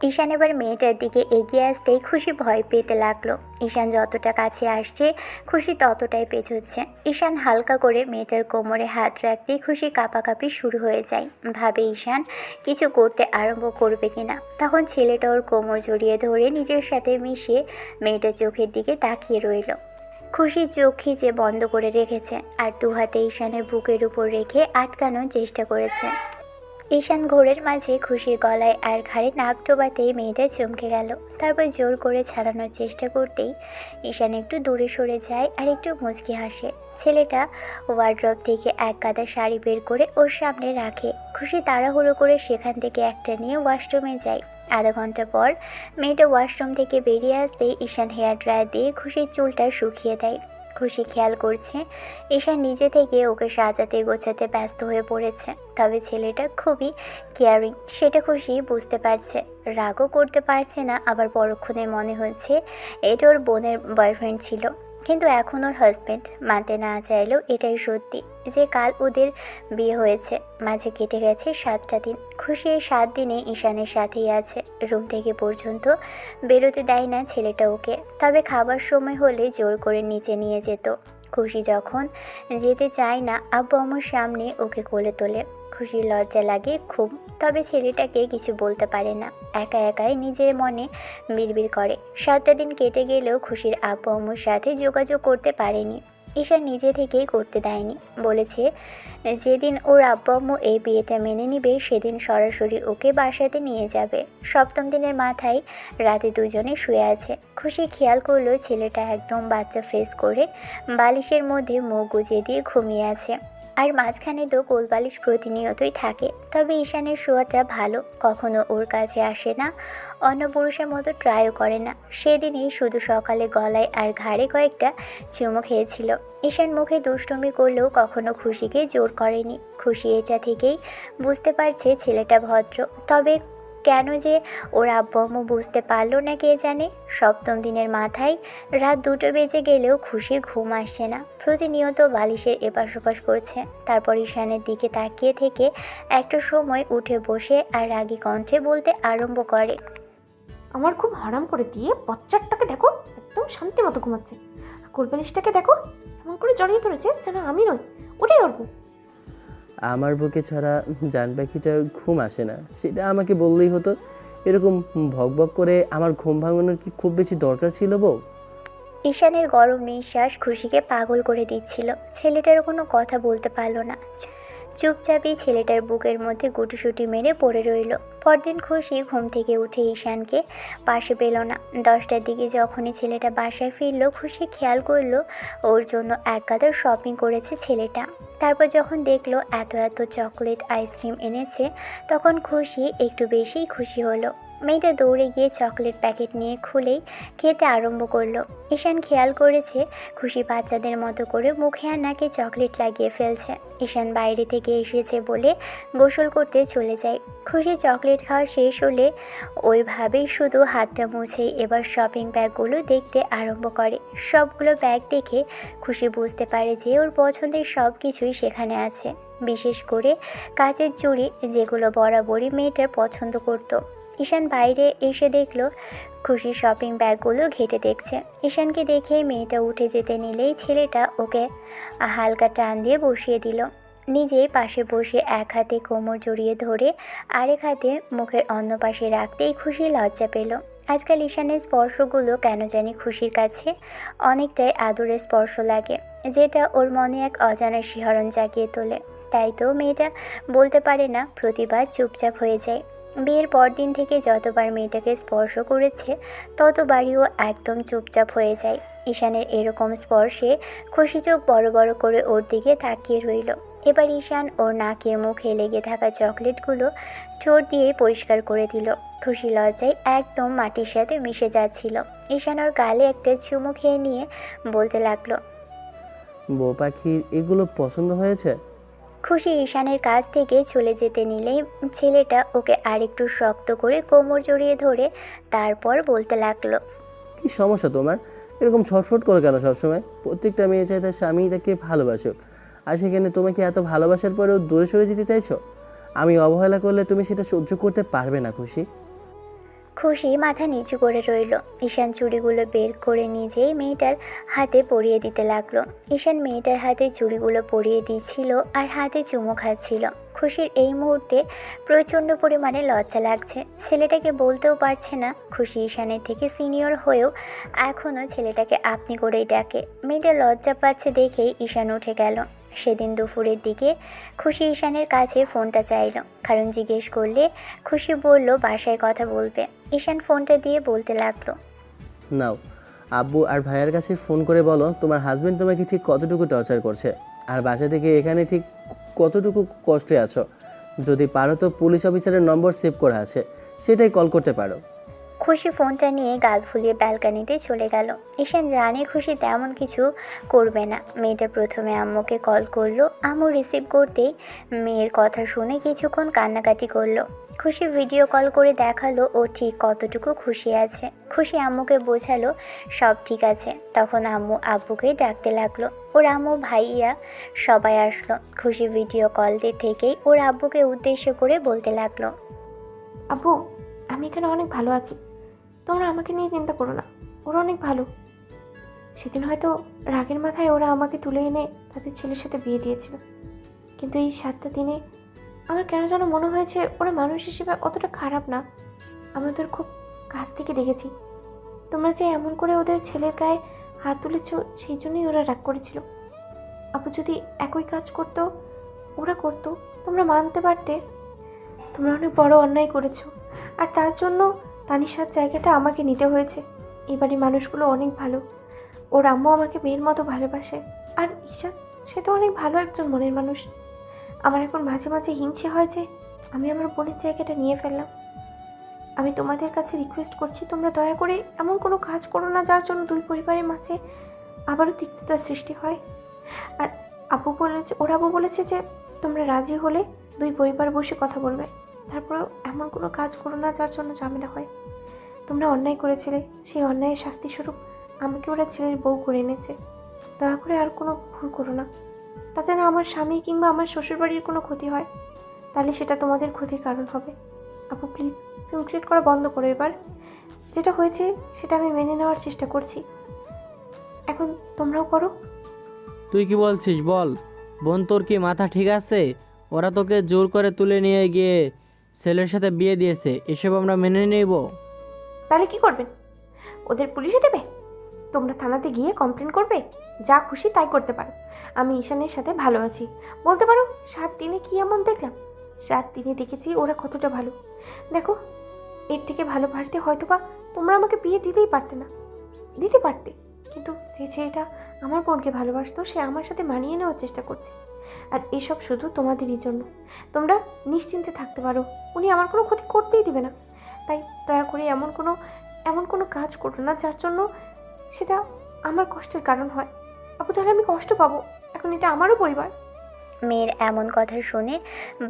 ঈশান এবার মেয়েটার দিকে এগিয়ে আসতেই খুশি ভয় পেতে লাগলো। ঈশান যতটা কাছে আসছে খুশি ততটাই পেছোচ্ছে। ঈশান হালকা করে মেয়েটার কোমরে হাত রাখতেই খুশি কাঁপাকাঁপি শুরু হয়ে যায়। ভাবে ঈশান কিছু করতে আরম্ভ করবে কিনা। তখন ছেলেটা ওর কোমর জড়িয়ে ধরে নিজের সাথে মিশিয়ে মেয়েটার চোখের দিকে তাকিয়ে রইল। খুশি চোখ খিচে বন্ধ করে রেখেছে আর 2 হাতে ঈশানের বুকের উপর রেখে আটকানোর চেষ্টা করেছে। ঈশান ঘোরের মাঝে খুশির গলায় আর ঘাড়ে নাক ডোবাতেই মেয়েটা চমকে গেল। তারপর জোর করে ছাড়ানোর চেষ্টা করতেই ঈশান একটু দূরে সরে যায় আর একটু মুচকি হাসে। ছেলেটা ওয়ার্ড্রপ থেকে এক গাদা শাড়ি বের করে ওর সামনে রাখে। খুশি তাড়াহুড়ো করে সেখান থেকে একটা নিয়ে ওয়াশরুমে যায়। আধা ঘন্টা পর মেয়েটা ওয়াশরুম থেকে বেরিয়ে আসতেই ঈশান হেয়ার ড্রায়ার দিয়ে খুশির চুলটা শুকিয়ে দেয়। খুশি খেয়াল করছে ঈশান নিজে থেকে ওকে সাজাতে গোছাতে ব্যস্ত হয়ে পড়েছে। তবে ছেলেটা খুবই কেয়ারিং, সেটা খুশি বুঝতে পারছে। রাগও করতে পারছে না, আবার পরক্ষণে মনে হচ্ছে এটা ওর বোনের বয়ফ্রেন্ড ছিল, কিন্তু এখন ওর হাজব্যান্ড। মানতে না চাইলেও এটাই সত্যি যে কাল ওদের বিয়ে হয়েছে। মাঝে কেটে গেছে 7টা দিন। খুশি এই 7 দিনে ঈশানের সাথেই আছে। রুম থেকে পর্যন্ত বেরোতে দেয় না ছেলেটা ওকে, তবে খাবার সময় হলে জোর করে নিচে নিয়ে যেত। খুশি যখন যেতে চায় না, আব্বু আম্মুর সামনে ওকে কোলে তোলে। খুশির লজ্জা লাগে খুব, তবে ছেলেটাকে কিছু বলতে পারে না। একা একাই নিজের মনে বিড়বিড় করে। 7টা দিন কেটে গেলেও খুশির আব্বু আম্মুর সাথে যোগাযোগ করতে পারেনি। ঈশান নিজে থেকেই করতে দেয়নি, বলেছে যেদিন ওর আব্বু আম্মু এই বিয়েটা মেনে নিবে সেদিন সরাসরি ওকে বাসাতে নিয়ে যাবে। 7ম দিনের মাথায় রাতে দুজনে শুয়ে আছে। খুশি খেয়াল করলো ছেলেটা একদম বাচ্চা ফেস করে বালিশের মধ্যে মুখ গুজে দিয়ে ঘুমিয়ে আছে। আর মাঝখানে তো কোলবালিশ প্রতিনিয়তই থাকে। তবে ঈশানের শোয়াটা ভালো, কখনো ওর কাছে আসে না, অন্য পুরুষের মতো ট্রাইও করে না। সেদিনই শুধু সকালে গলায় আর ঘাড়ে কয়েকটা চুমু খেয়েছিল। ঈশান মুখে দুষ্টুমি করলেও কখনো খুশিকে জোর করেনি। খুশি এটা থেকেই বুঝতে পারছে ছেলেটা ভদ্র। তবে কেন যে ওর আব্বু আম্মু বুঝতে পারলো না কে জানে। সপ্তম দিনের মাথায় রাত 2টো বেজে গেলেও খুশির ঘুম আসছে না। প্রতিনিয়ত বালিশের এপাশ ওপাশ করছে। তারপর ঈশানের দিকে তাকিয়ে থেকে একটা সময় উঠে বসে আর রাগী কণ্ঠে বলতে আরম্ভ করে, আমার খুব হারাম করে দিয়ে বাচ্চাটাকে দেখো, একদম শান্তি মতো ঘুমাচ্ছে। আর কোলবালিশটাকে দেখো, এমন করে জড়িয়ে ধরেছে যেন আমি নই, ওটাই অল্প। আমার বুকে ছাড়া জান পাখিটার ঘুম আসে না, সেটা আমাকে বললেই হতো। এরকম ভকভক করে আমার ঘুম ভাঙানোর কি খুব বেশি দরকার ছিল বউ? ঈশানের গরম নিঃশ্বাস খুশিকে পাগল করে দিচ্ছিল। ছেলেটার কোনো কথা বলতে পারলো না। চুপচাপই ছেলেটার বুকের মধ্যে গুটিসুটি মেরে পড়ে রইল। পরদিন খুশি ঘুম থেকে উঠে ঈশানকে পাশে পেল না। 10টার দিকে যখনই ছেলেটা বাসায় ফিরল, খুশি খেয়াল করলো ওর জন্য এক গাদা শপিং করেছে ছেলেটা। তারপর যখন দেখলো এত এত চকলেট আইসক্রিম এনেছে, তখন খুশি একটু বেশিই খুশি হলো। মেয়েটা দৌড়ে গিয়ে চকলেট প্যাকেট নিয়ে খুলেই খেতে আরম্ভ করলো। ঈশান খেয়াল করেছে খুশি বাচ্চাদের মতো করে মুখে আর নাকে চকলেট লাগিয়ে ফেলছে। ঈশান বাইরে থেকে এসেছে বলে গোসল করতে চলে যায়। খুশি চকলেট খাওয়া শেষ হলে ওইভাবেই শুধু হাতটা মুছেই এবার শপিং ব্যাগগুলো দেখতে আরম্ভ করে। সবগুলো ব্যাগ দেখে খুশি বুঝতে পারে যে ওর পছন্দের সব কিছুই সেখানে আছে, বিশেষ করে কাচের চুড়ি, যেগুলো বরাবরই মেয়েটার পছন্দ করত। ঈশান বাইরে এসে দেখলো খুশি শপিং ব্যাগগুলো ঘেঁটে দেখছে। ঈশানকে দেখে মেয়েটা উঠে যেতে নিলেই ছেলেটা ওকে হালকা টান দিয়ে বসিয়ে দিল। নিজেই পাশে বসে এক হাতে কোমর জড়িয়ে ধরে আরেক হাতে মুখের অন্য পাশে রাখতেই খুশি লজ্জা পেল। আজকাল ঈশানের স্পর্শগুলো কেন জানি খুশির কাছে অনেকটাই আদরের স্পর্শ লাগে, যেটা ওর মনে এক অজানা শিহরণ জাগিয়ে তোলে। তাই তো মেয়েটা বলতে পারে না, প্রতিবার চুপচাপ হয়ে যায়। বিয়ের পরদিন থেকে যতবার মেয়েটাকে স্পর্শ করেছে, ততবারই ও একদম চুপচাপ হয়ে যায়। ঈশানের এরকম স্পর্শে খুশি চোখ বড় বড় করে ওর দিকে তাকিয়ে রইল। এবার ঈশান ওর নাকে মুখে লেগে থাকা চকলেটগুলো ঠোঁট দিয়ে পরিষ্কার করে দিল। খুশি লজ্জায় একদম মাটির সাথে মিশে যাচ্ছিল। ঈশান ওর গালে একটা চুমু খেয়ে নিয়ে বলতে লাগলো, বউ পাখির এগুলো পছন্দ হয়েছে? খুশি ঈশানের কাছ থেকে চলে যেতে নিলেই ছেলেটা ওকে আরেকটু শক্ত করে কোমর জড়িয়ে ধরে তারপর বলতে লাগলো, কি সমস্যা তোমার? এরকম ছটফট করে কেন সবসময়? প্রত্যেকটা মেয়ে চায় তার স্বামী তাকে ভালোবাসুক, আর সেখানে তোমাকে এত ভালোবাসার পরেও দূরে সরে যেতে চাইছো? আমি অবহেলা করলে তুমি সেটা সহ্য করতে পারবে না খুশি। খুশি মাথা নিচু করে রইল। ঈশান চুড়িগুলো বের করে নিজেই মেয়েটার হাতে পরিয়ে দিতে লাগলো। ঈশান মেয়েটার হাতে চুড়িগুলো পরিয়ে দিচ্ছিল আর হাতে চুমু খাচ্ছিল। খুশির এই মুহূর্তে প্রচণ্ড পরিমাণে লজ্জা লাগছে। ছেলেটাকে বলতেও পারছে না। খুশি ঈশানের থেকে সিনিয়র হয়েও এখনও ছেলেটাকে আপনি করেই ডাকে। মেয়েটা লজ্জা পাচ্ছে দেখেই ঈশান উঠে গেল। সেদিন দুপুরের দিকে খুশি ঈশানের কাছে ফোনটা চাইল, কারণ জিজ্ঞেস করলে খুশি বলল বাসায় কথা বলবে। ঈশান ফোনটা দিয়ে বলতে লাগলো, নাও, আব্বু আর ভাইয়ার কাছে ফোন করে বলো তোমার হাজবেন্ড তোমাকে ঠিক কতটুকু টর্চার করছে, আর বাসা থেকে এখানে ঠিক কতটুকু কষ্টে আছো। যদি পারো তো পুলিশ অফিসারের নম্বর সেভ করা আছে, সেটাই কল করতে পারো। খুশি ফোনটা নিয়ে গাল ফুলিয়ে ব্যালকানিতে চলে গেল। ঈশান জানে খুশি তেমন কিছু করবে না। মেয়েটা প্রথমে আম্মুকে কল করলো। আম্মু রিসিভ করতেই মেয়ের কথা শুনে কিছুক্ষণ কান্নাকাটি করলো। খুশি ভিডিও কল করে দেখালো ও ঠিক কতটুকু খুশি আছে। খুশি আম্মুকে বোঝালো সব ঠিক আছে। তখন আম্মু আব্বুকেই ডাকতে লাগলো। ওর আম্মু ভাইয়া সবাই আসলো। খুশি ভিডিও কলতে থেকেই ওর আব্বুকে উদ্দেশ্য করে বলতে লাগলো, আব্বু, আমি এখানে অনেক ভালো আছি, তোমরা আমাকে নিয়ে চিন্তা করো না, ওরা অনেক ভালো। সেদিন হয়তো রাগের মাথায় ওরা আমাকে তুলে এনে তাদের ছেলের সাথে বিয়ে দিয়েছিল, কিন্তু এই 7টা দিনে আমার কেন যেন মনে হয়েছে ওরা মানুষ হিসেবে অতটা খারাপ না। আমি ওদের খুব কাছ থেকে দেখেছি। তোমরা যে এমন করে ওদের ছেলের গায়ে হাত তুলেছ, সেই জন্যই ওরা রাগ করেছিল। আপু যদি একই কাজ করতো ওরা করতো, তোমরা মানতে পারতে। তোমরা অনেক বড় অন্যায় করেছো, আর তার জন্য তানিশার জায়গাটা আমাকে নিতে হয়েছে। এই বাড়ির মানুষগুলো অনেক ভালো। ওর আম্মু আমাকে মেয়ের মতো ভালোবাসে। আর ঈশান, সে তো অনেক ভালো একজন মনের মানুষ। আমার এখন মাঝে মাঝে হিংসে হয় যে আমি আমার বোনের জায়গাটা নিয়ে ফেললাম। আমি তোমাদের কাছে রিকোয়েস্ট করছি, তোমরা দয়া করে এমন কোনো কাজ করো না যার জন্য দুই পরিবারের মাঝে আবারও তিক্ততার সৃষ্টি হয়। আর ওর আব্বু বলেছে যে তোমরা রাজি হলে দুই পরিবার বসে কথা বলবে। তারপরেও এমন কোনো কাজ করো না যার জন্য ঝামেলা হয়। তোমরা অন্যায় করেছিলে, সেই অন্যায়ের শাস্তিস্বরূপ আমাকে ওরা ছেলের বউ করে এনেছে। দয়া করে আর কোনো ভুল করো না, তাতে না আমার স্বামী কিংবা আমার শ্বশুরবাড়ির কোনো ক্ষতি হয়, তাহলে সেটা তোমাদের ক্ষতির কারণ হবে। আপু প্লিজ সিন ক্রিয়েট করা বন্ধ করো এবার। যেটা হয়েছে সেটা আমি মেনে নেওয়ার চেষ্টা করছি, এখন তোমরাও করো। তুই কি বলছিস বল? বোন, তোর কি মাথা ঠিক আছে? ওরা তোকে জোর করে তুলে নিয়ে গিয়ে ছেলের সাথে বিয়ে দিয়েছে, এসব আমরা মেনে নেব? তাহলে কি করবেন? ওদের পুলিশে দেবে? তোমরা থানাতে গিয়ে কমপ্লেন করবে? যা খুশি তাই করতে পারো। আমি ঈশানের সাথে ভালো আছি। বলতে পারো 7 দিনে কি এমন দেখলাম? 7 দিনে দেখেছি ওরা কতটা ভালো। দেখো, এর থেকে ভালো পারতে হয়তো বা তোমরা আমাকে বিয়ে দিতেই পারতে না, দিতে পারতে, কিন্তু যে ছেলেটা আমার বোনকে ভালোবাসতো সে আমার সাথে মানিয়ে নেওয়ার চেষ্টা করছে। আর এসব শুধু তোমাদেরই জন্য। তোমরা নিশ্চিন্তে থাকতে পারো, উনি আমার কোনো ক্ষতি করতেই দিবে না। তাই দয়া করে এমন কোনো কাজ করো না যার জন্য সেটা আমার কষ্টের কারণ হয়। আপু তাহলে আমি কষ্ট পাবো, এখন এটা আমারও পরিবার। মেয়ের এমন কথা শুনে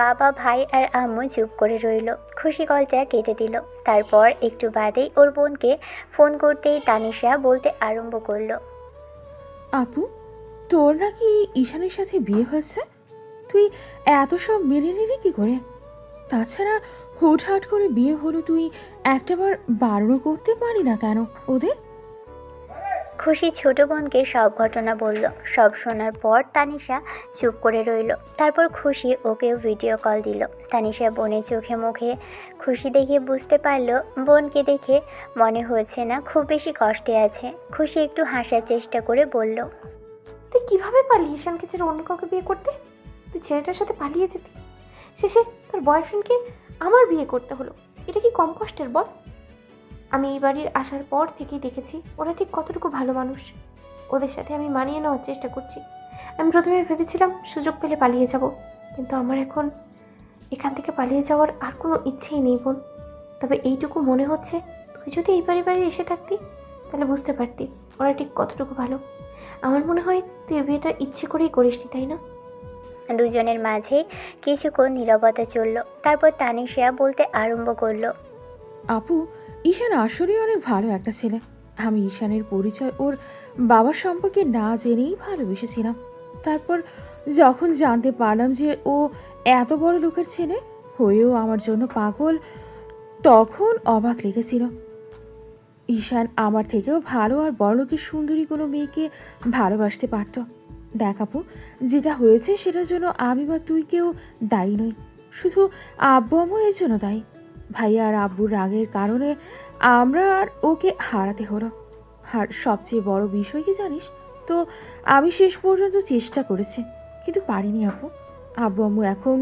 বাবা, ভাই আর আম্মু চুপ করে রইল। খুশি কলটা কেটে দিল। তারপর একটু বাদেই ওর বোনকে ফোন করতেই তানিশা বলতে আরম্ভ করলো। আপু, তোর নাকি ঈশানের সাথে বিয়ে হয়েছে? তুই এত সব মেনে নিলি কি করে? তাছাড়া হুটহাট করে বিয়ে হলো, তুই একটাবার বারণও করতে পারি না কেন ওদের? খুশি ছোট বোনকে সব ঘটনা বলল। সব শোনার পর তানিশা চুপ করে রইল। তারপর খুশি ওকেও ভিডিও কল দিল। তানিশা বোনের চোখে মুখে খুশি দেখে বুঝতে পারল বোনকে দেখে মনে হচ্ছে না খুব বেশি কষ্টে আছে। খুশি একটু হাসার চেষ্টা করে বলল, তুই কিভাবে পারলি ঈশানকে ছেড়ে অন্য কাউকে বিয়ে করতে? তুই ছেলেটার সাথে পালিয়ে যেতি, শেষে তোর বয়ফ্রেন্ডকে আমার বিয়ে করতে হলো। এটা কি কম কষ্টের বল? আমি এই বাড়ির আসার পর থেকেই দেখেছি ওরা ঠিক কতটুকু ভালো মানুষ। ওদের সাথে আমি মানিয়ে নেওয়ার চেষ্টা করছি। আমি প্রথমে ভেবেছিলাম সুযোগ পেলে পালিয়ে যাব, কিন্তু আমার এখন এখান থেকে পালিয়ে যাওয়ার আর কোনো ইচ্ছেই নেই বোন। তবে এইটুকু মনে হচ্ছে, তুই যদি এই বাড়ি এসে থাকতি তাহলে বুঝতে পারতি ওরা ঠিক কতটুকু ভালো। আমার মনে হয় তুই বিয়েটা ইচ্ছে করেই করিসনি, তাই না? দুজনের মাঝে কিছুক্ষণ নীরবতা চলল। তারপর তানিশা বলতে আরম্ভ করলো, আপু, ঈশান আসলেই অনেক ভালো একটা ছেলে। আমি ঈশানের পরিচয় ওর বাবার সম্পর্কে না জেনেই ভালোবেসেছিলাম। তারপর যখন জানতে পারলাম যে ও এত বড় লোকের ছেলে হয়েও আমার জন্য পাগল, তখন অবাক লেগেছিল। ঈশান আমার থেকেও ভালো আর বড়লোকের সুন্দরী কোনো মেয়েকে ভালোবাসতে পারত। দেখ আপু, যেটা হয়েছে সেটার জন্য আমি বা তুই কেউ দায়ী নই, শুধু আব্বু আম্মু এর জন্য দায়ী। ভাইয়া আর আব্বুর রাগের কারণে আমরা আর ওকে হারাতে হলো। আর সবচেয়ে বড় বিষয় কি জানিস তো, আমি শেষ পর্যন্ত চেষ্টা করেছি কিন্তু পারিনি আপু। আব্বু আম্মু এখন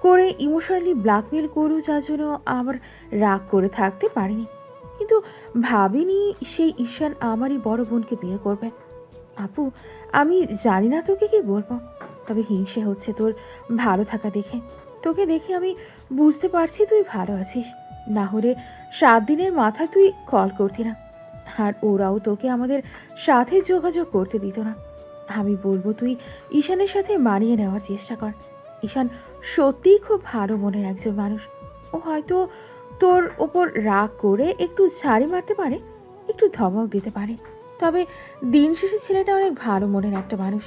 করে ইমোশনালি ব্ল্যাকমেল করেও যার জন্য আমার রাগ করে থাকতে পারিনি, কিন্তু ভাবিনি সেই ঈশান আমারই বড় বোনকে বিয়ে করবে। আপু, আমি জানি না তোকে কি বলবো, তবে হিংসে হচ্ছে তোর ভালো থাকা দেখে। তোকে দেখে আমি বুঝতে পারছি তুই ভালো আছিস, না হলে 7 দিনের মাথায় তুই কল করতি না, আর ওরাও তোকে আমাদের সাথে যোগাযোগ করতে দিত না। আমি বলবো তুই ঈশানের সাথে মানিয়ে নেওয়ার চেষ্টা কর। ঈশান সত্যিই খুব ভালো মনের একজন মানুষ। ও হয়তো তোর ওপর রাগ করে একটু ঝাড়ি মারতে পারে, একটু ধমক দিতে পারে, তবে দিন শেষে ছেলেটা অনেক ভালো মনের একটা মানুষ।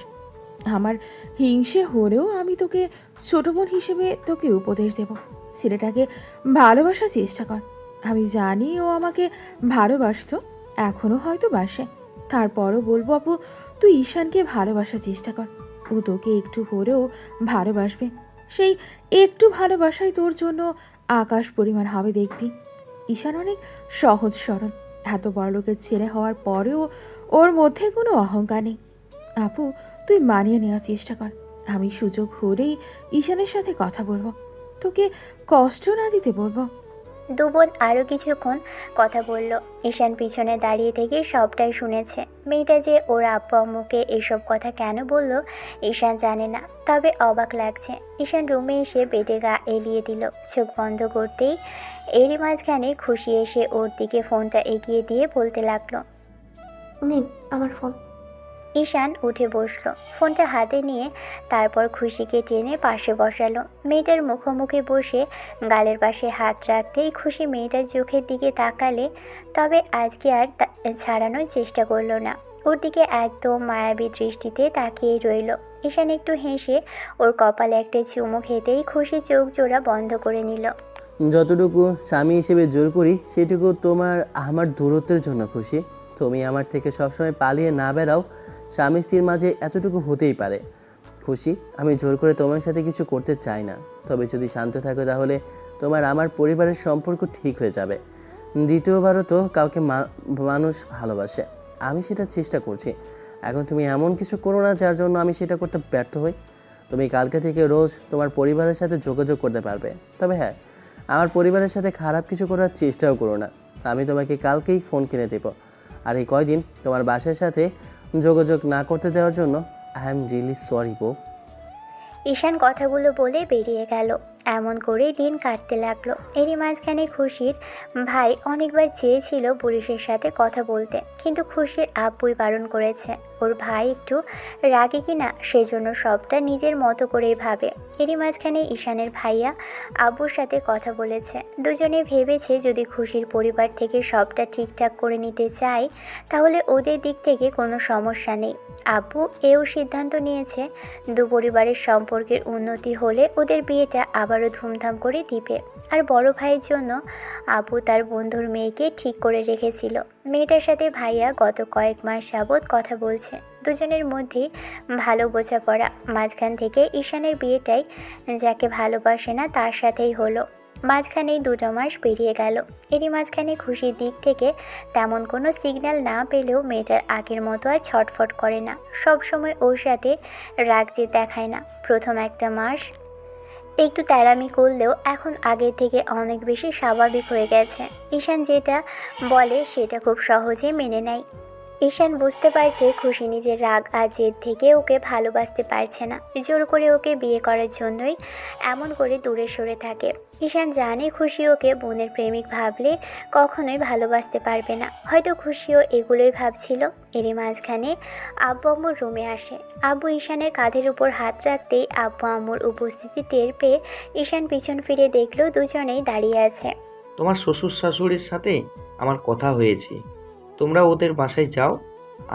আমার হিংসে হলেও আমি তোকে ছোট বোন হিসেবে তোকে উপদেশ দেব, ছেলেটাকে ভালোবাসার চেষ্টা কর। আমি জানি ও আমাকে ভালোবাসতো, এখনও হয়তো বাসে। তারপরও বলবো আপু, তুই ঈশানকে ভালোবাসার চেষ্টা কর। ও তোকে একটু হলেও ভালোবাসবে, সেই একটু ভালোবাসাই তোর জন্য আকাশ পরিমাণ হবে দেখবি। ঈশান অনেক সহজ সরল, এত বড় লোকের ছেলে হওয়ার পরেও ওর মধ্যে কোনো অহংকার নেই। আপু, তুই মানিয়ে নেওয়ার চেষ্টা কর। আমি সুযোগ হলেই ঈশানের সাথে কথা বলবো, তোকে কষ্ট না দিতে বলবো। দু বোন আরও কিছুক্ষণ কথা বলল। ঈশান পিছনে দাঁড়িয়ে থেকে সবটাই শুনেছে। মেয়েটা যে ওর আব্বু আম্মুকে এসব কথা কেন বলল ঈশান জানে না, তবে অবাক লাগছে। ঈশান রুমে এসে বেডে গা এলিয়ে দিল। চোখ বন্ধ করতেই এরই মাঝখানে খুশি এসে ওর দিকে ফোনটা এগিয়ে দিয়ে বলতে লাগলো, নিন আমার ফোন। ঈশান উঠে বসলো, ফোনটা হাতে নিয়ে তারপর খুশিকে টেনে পাশে বসালো। মেয়েটার মুখোমুখি বসে গালের পাশে হাত রাখতেই খুশি মেয়েটার চোখের দিকে তাকালে, তবে আজকে আর ছাড়ানোর চেষ্টা করলো না। ওর দিকে একদম মায়াবী দৃষ্টিতে তাকিয়েই রইল। ঈশান একটু হেসে ওর কপালে একটা চুমু খেতেই খুশি চোখ জোড়া বন্ধ করে নিল। যতটুকু স্বামী হিসেবে জোর করি সেটুকু তোমার আমার দূরত্বের জন্য খুশি। তুমি আমার থেকে সবসময় পালিয়ে না বেড়াও, স্বামী স্ত্রীর মাঝে এতটুকু হতেই পারে। খুশি, আমি জোর করে তোমার সাথে কিছু করতে চাই না, তবে যদি শান্ত থাকো তাহলে তোমার আমার পরিবারের সম্পর্ক ঠিক হয়ে যাবে। দ্বিতীয়বারও তো কাউকে মানুষ ভালোবাসে, আমি সেটা চেষ্টা করছি। এখন তুমি এমন কিছু করো না যার জন্য আমি সেটা করতে ব্যর্থ হই। তুমি কালকে থেকে রোজ তোমার পরিবারের সাথে যোগাযোগ করতে পারবে, তবে হ্যাঁ, আমার পরিবারের সাথে খারাপ কিছু করার চেষ্টাও করো না। আমি তোমাকে কালকেই ফোন কিনে দেবো। আর এই কয়দিন তোমার বাসার সাথে যোগাযোগ না করতে দেওয়ার জন্য আই এম রিয়েলি সরি বউ। ঈশান কথাগুলো বলে বেরিয়ে গেল। এমন করেই দিন কাটতে লাগলো। এরই মাঝখানে খুশির ভাই অনেকবার চেয়েছিল পুলিশের সাথে কথা বলতে, কিন্তু খুশির আব্বুই বারণ করেছে। ওর ভাই একটু রাগে কিনা, সেজন্য সবটা নিজের মতো করেই ভাবে। এরই মাঝখানে ঈশানের ভাইয়া আব্বুর সাথে কথা বলেছে। দুজনে ভেবেছে যদি খুশির পরিবার থেকে সবটা ঠিকঠাক করে নিতে চায় তাহলে ওদের দিক থেকে কোনো সমস্যা নেই। আব্বু এও সিদ্ধান্ত নিয়েছে দু পরিবারের সম্পর্কের উন্নতি হলে ওদের বিয়েটা আবারও ধুমধাম করে দিবে। আর বড় ভাইয়ের জন্য আব্বু তার বন্ধুর মেয়েকে ঠিক করে রেখেছিল। মেয়েটার সাথে ভাইয়া গত কয়েক মাস যাবৎ কথা বলছে। দুজনের মধ্যে ভালো বোঝাপড়া। মাঝখান থেকে ঈশানের বিয়েটাই যাকে ভালোবাসে না তার সাথেই হলো। মাঝখানেই 2 মাস পেরিয়ে গেল। এরই মাঝখানে খুশির দিক থেকে তেমন কোনো সিগন্যাল না পেলেও মেয়েটার আগের মতো আর ছটফট করে না। সব সময় ওর সাথে রাগ যে দেখায় না। প্রথম 1 মাস একটু তেড়ামি করলেও এখন আগের থেকে অনেক বেশি স্বাভাবিক হয়ে গেছে। ঈশান যেটা বলে সেটা খুব সহজে মেনে নেয়। ঈশান বুঝতে পারছে খুশি নিজের রাগ আর জেদ থেকে ওকে ভালোবাসতে পারছে না। জোর করে ওকে বিয়ে করার জন্যই এমন করে দূরে সরে থাকে। ঈশান জানে খুশি ওকে বোনের প্রেমিক ভাবলে কখনোই ভালোবাসতে পারবে না। হয়তো খুশিও এগুলোই ভাবছিল। এরই মাঝখানে আব্বু আম্মুর রুমে আসে। আব্বু ঈশানের কাঁধের উপর হাত রাখতেই আব্বু আম্মুর উপস্থিতি টের পেয়ে ঈশান পিছন ফিরে দেখলো দুজনেই দাঁড়িয়ে আছে। তোমার শ্বশুর শাশুড়ির সাথে আমার কথা হয়েছে, তোমরা ওদের বাসায় যাও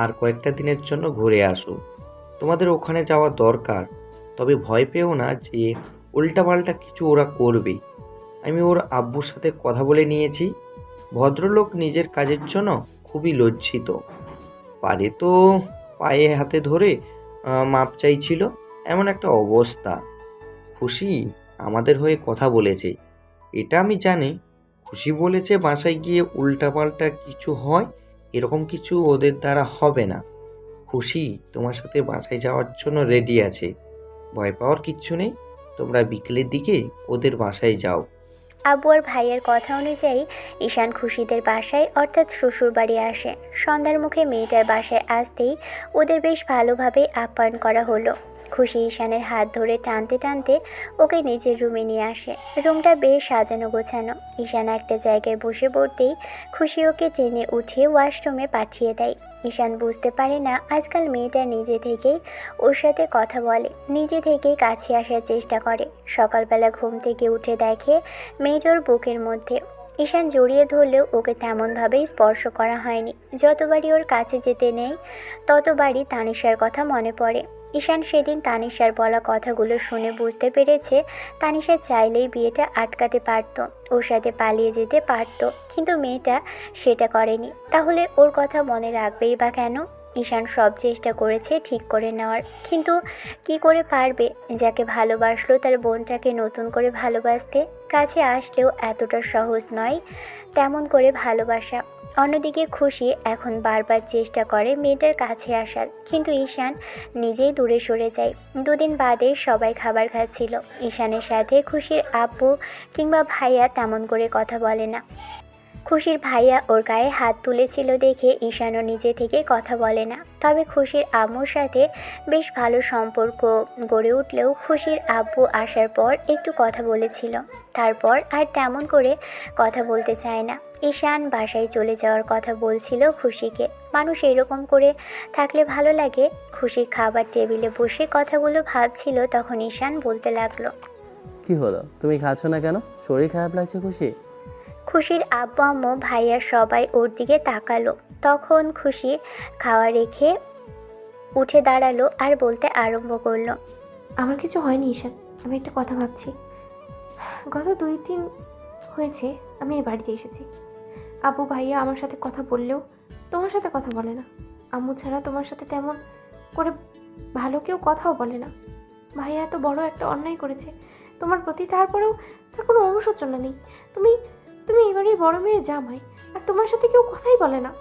আর কয়েকটা দিনের জন্য ঘুরে আসো। তোমাদের ওখানে যাওয়া দরকার, তবে ভয় পেও না যে উল্টাপাল্টা কিছু ওরা করবে। আমি ওর আব্বুর সাথে কথা বলে নিয়েছি। ভদ্রলোক নিজের কাজের জন্য খুবই লজ্জিত। পারে তো পায়ে হাতে ধরে মাপ চাইছিল, এমন একটা অবস্থা। খুশি আমাদের হয়ে কথা বলেছে, এটা আমি জানি। খুশি বলেছে বাসায় গিয়ে উল্টাপাল্টা কিছু হয় এরকম কিছু ওদের দ্বারা হবে না। খুশি তোমার সাথে বাসায় যাওয়ার জন্য রেডি আছে, ভয় পাওয়ার কিচ্ছু নেই। তোমরা বিকেলের দিকে ওদের বাসায় যাও। আব্বু আর ভাইয়ের কথা অনুযায়ী ঈশান খুশিদের বাসায় অর্থাৎ শ্বশুর বাড়ি আসে। সন্ধ্যার মুখে মেয়েটার বাসায় আসতেই ওদের বেশ ভালোভাবেই আপ্যায়ন করা হলো। খুশি ঈশানের হাত ধরে টানতে টানতে ওকে নিজের রুমে নিয়ে আসে। রুমটা বেশ সাজানো গোছানো। ঈশান একটা জায়গায় বসে পড়তেই খুশি ওকে টেনে উঠিয়ে ওয়াশরুমে পাঠিয়ে দেয়। ঈশান বুঝতে পারে না আজকাল মেয়েটা নিজে থেকেই ওর সাথে কথা বলে, নিজে থেকেই কাছে আসার চেষ্টা করে। সকালবেলা ঘুম থেকে উঠে দেখে মেয়েটার বুকের মধ্যে। ঈশান জড়িয়ে ধরলেও ওকে তেমনভাবেই স্পর্শ করা হয়নি। যতবারই ওর কাছে যেতে নেই ততবারই তানিশার কথা মনে পড়ে। ঈশান সেদিন তানিশার বলা কথাগুলো শুনে বুঝতে পেরেছে তানিশা চাইলেই বিয়েটা আটকাতে পারত, ওর সাথে পালিয়ে যেতে পারত, কিন্তু মেয়েটা সেটা করেনি। তাহলে ওর কথা মনে রাখবেই বা কেন? ঈশান সব চেষ্টা করেছে ঠিক করে নেওয়ার, কিন্তু কি করে পারবে? যাকে ভালোবাসলো তার বোনটাকে নতুন করে ভালোবাসতে। কাছে আসলেও এতটা সহজ নয় তেমন করে ভালোবাসা। অন্যদিকে খুশি এখন বারবার চেষ্টা করে মেয়েটার কাছে আসার, কিন্তু ঈশান নিজেই দূরে সরে যায়। 2 দিন বাদে সবাই খাবার খাচ্ছিল। ঈশানের সাথে খুশির আব্বু কিংবা ভাইয়া তেমন করে কথা বলে না। খুশির ভাইয়া ওর গায়ে হাত তুলেছিল দেখে ঈশানও নিজে থেকে কথা বলে না। তবে খুশির আম্মুর সাথে বেশ ভালো সম্পর্ক গড়ে উঠলেও খুশির আব্বু আসার পর একটু কথা বলেছিল, তারপর আর তেমন করে কথা বলতে চায় না। ঈশান বাসায় চলে যাওয়ার কথা বলছিল খুশিকে। মানুষ এরকম করে থাকলে ভালো লাগে। খুশি খাবার টেবিলে বসে কথাগুলো ভাবছিল, তখন ঈশান বলতে লাগলো, কি হলো, তুমি খাচ্ছ না কেন? শরীর খারাপ লাগছে খুশি? খুশির আব্বু আম্মু ভাইয়া সবাই ওর দিকে তাকালো। তখন খুশি খাওয়া রেখে উঠে দাঁড়ালো আর বলতে আরম্ভ করলো, আমার কিছু হয়নি ঈশান, আমি একটা কথা ভাবছি। গত 2 দিন হয়েছে আমি এই বাড়িতে এসেছি। আব্বু ভাইয়া আমার সাথে কথা বললেও তোমার সাথে কথা বলে না। আম্মু ছাড়া তোমার সাথে তেমন করে ভালো কেউ কথাও বলে না। ভাইয়া এত বড় একটা অন্যায় করেছে তোমার প্রতি, তারপরেও তার কোনো অনুশোচনা নেই। তুমি তুমি এই বাড়ির বড় মেয়ের জামাই, আর তোমার সাথে কেউ কথাই বলে না।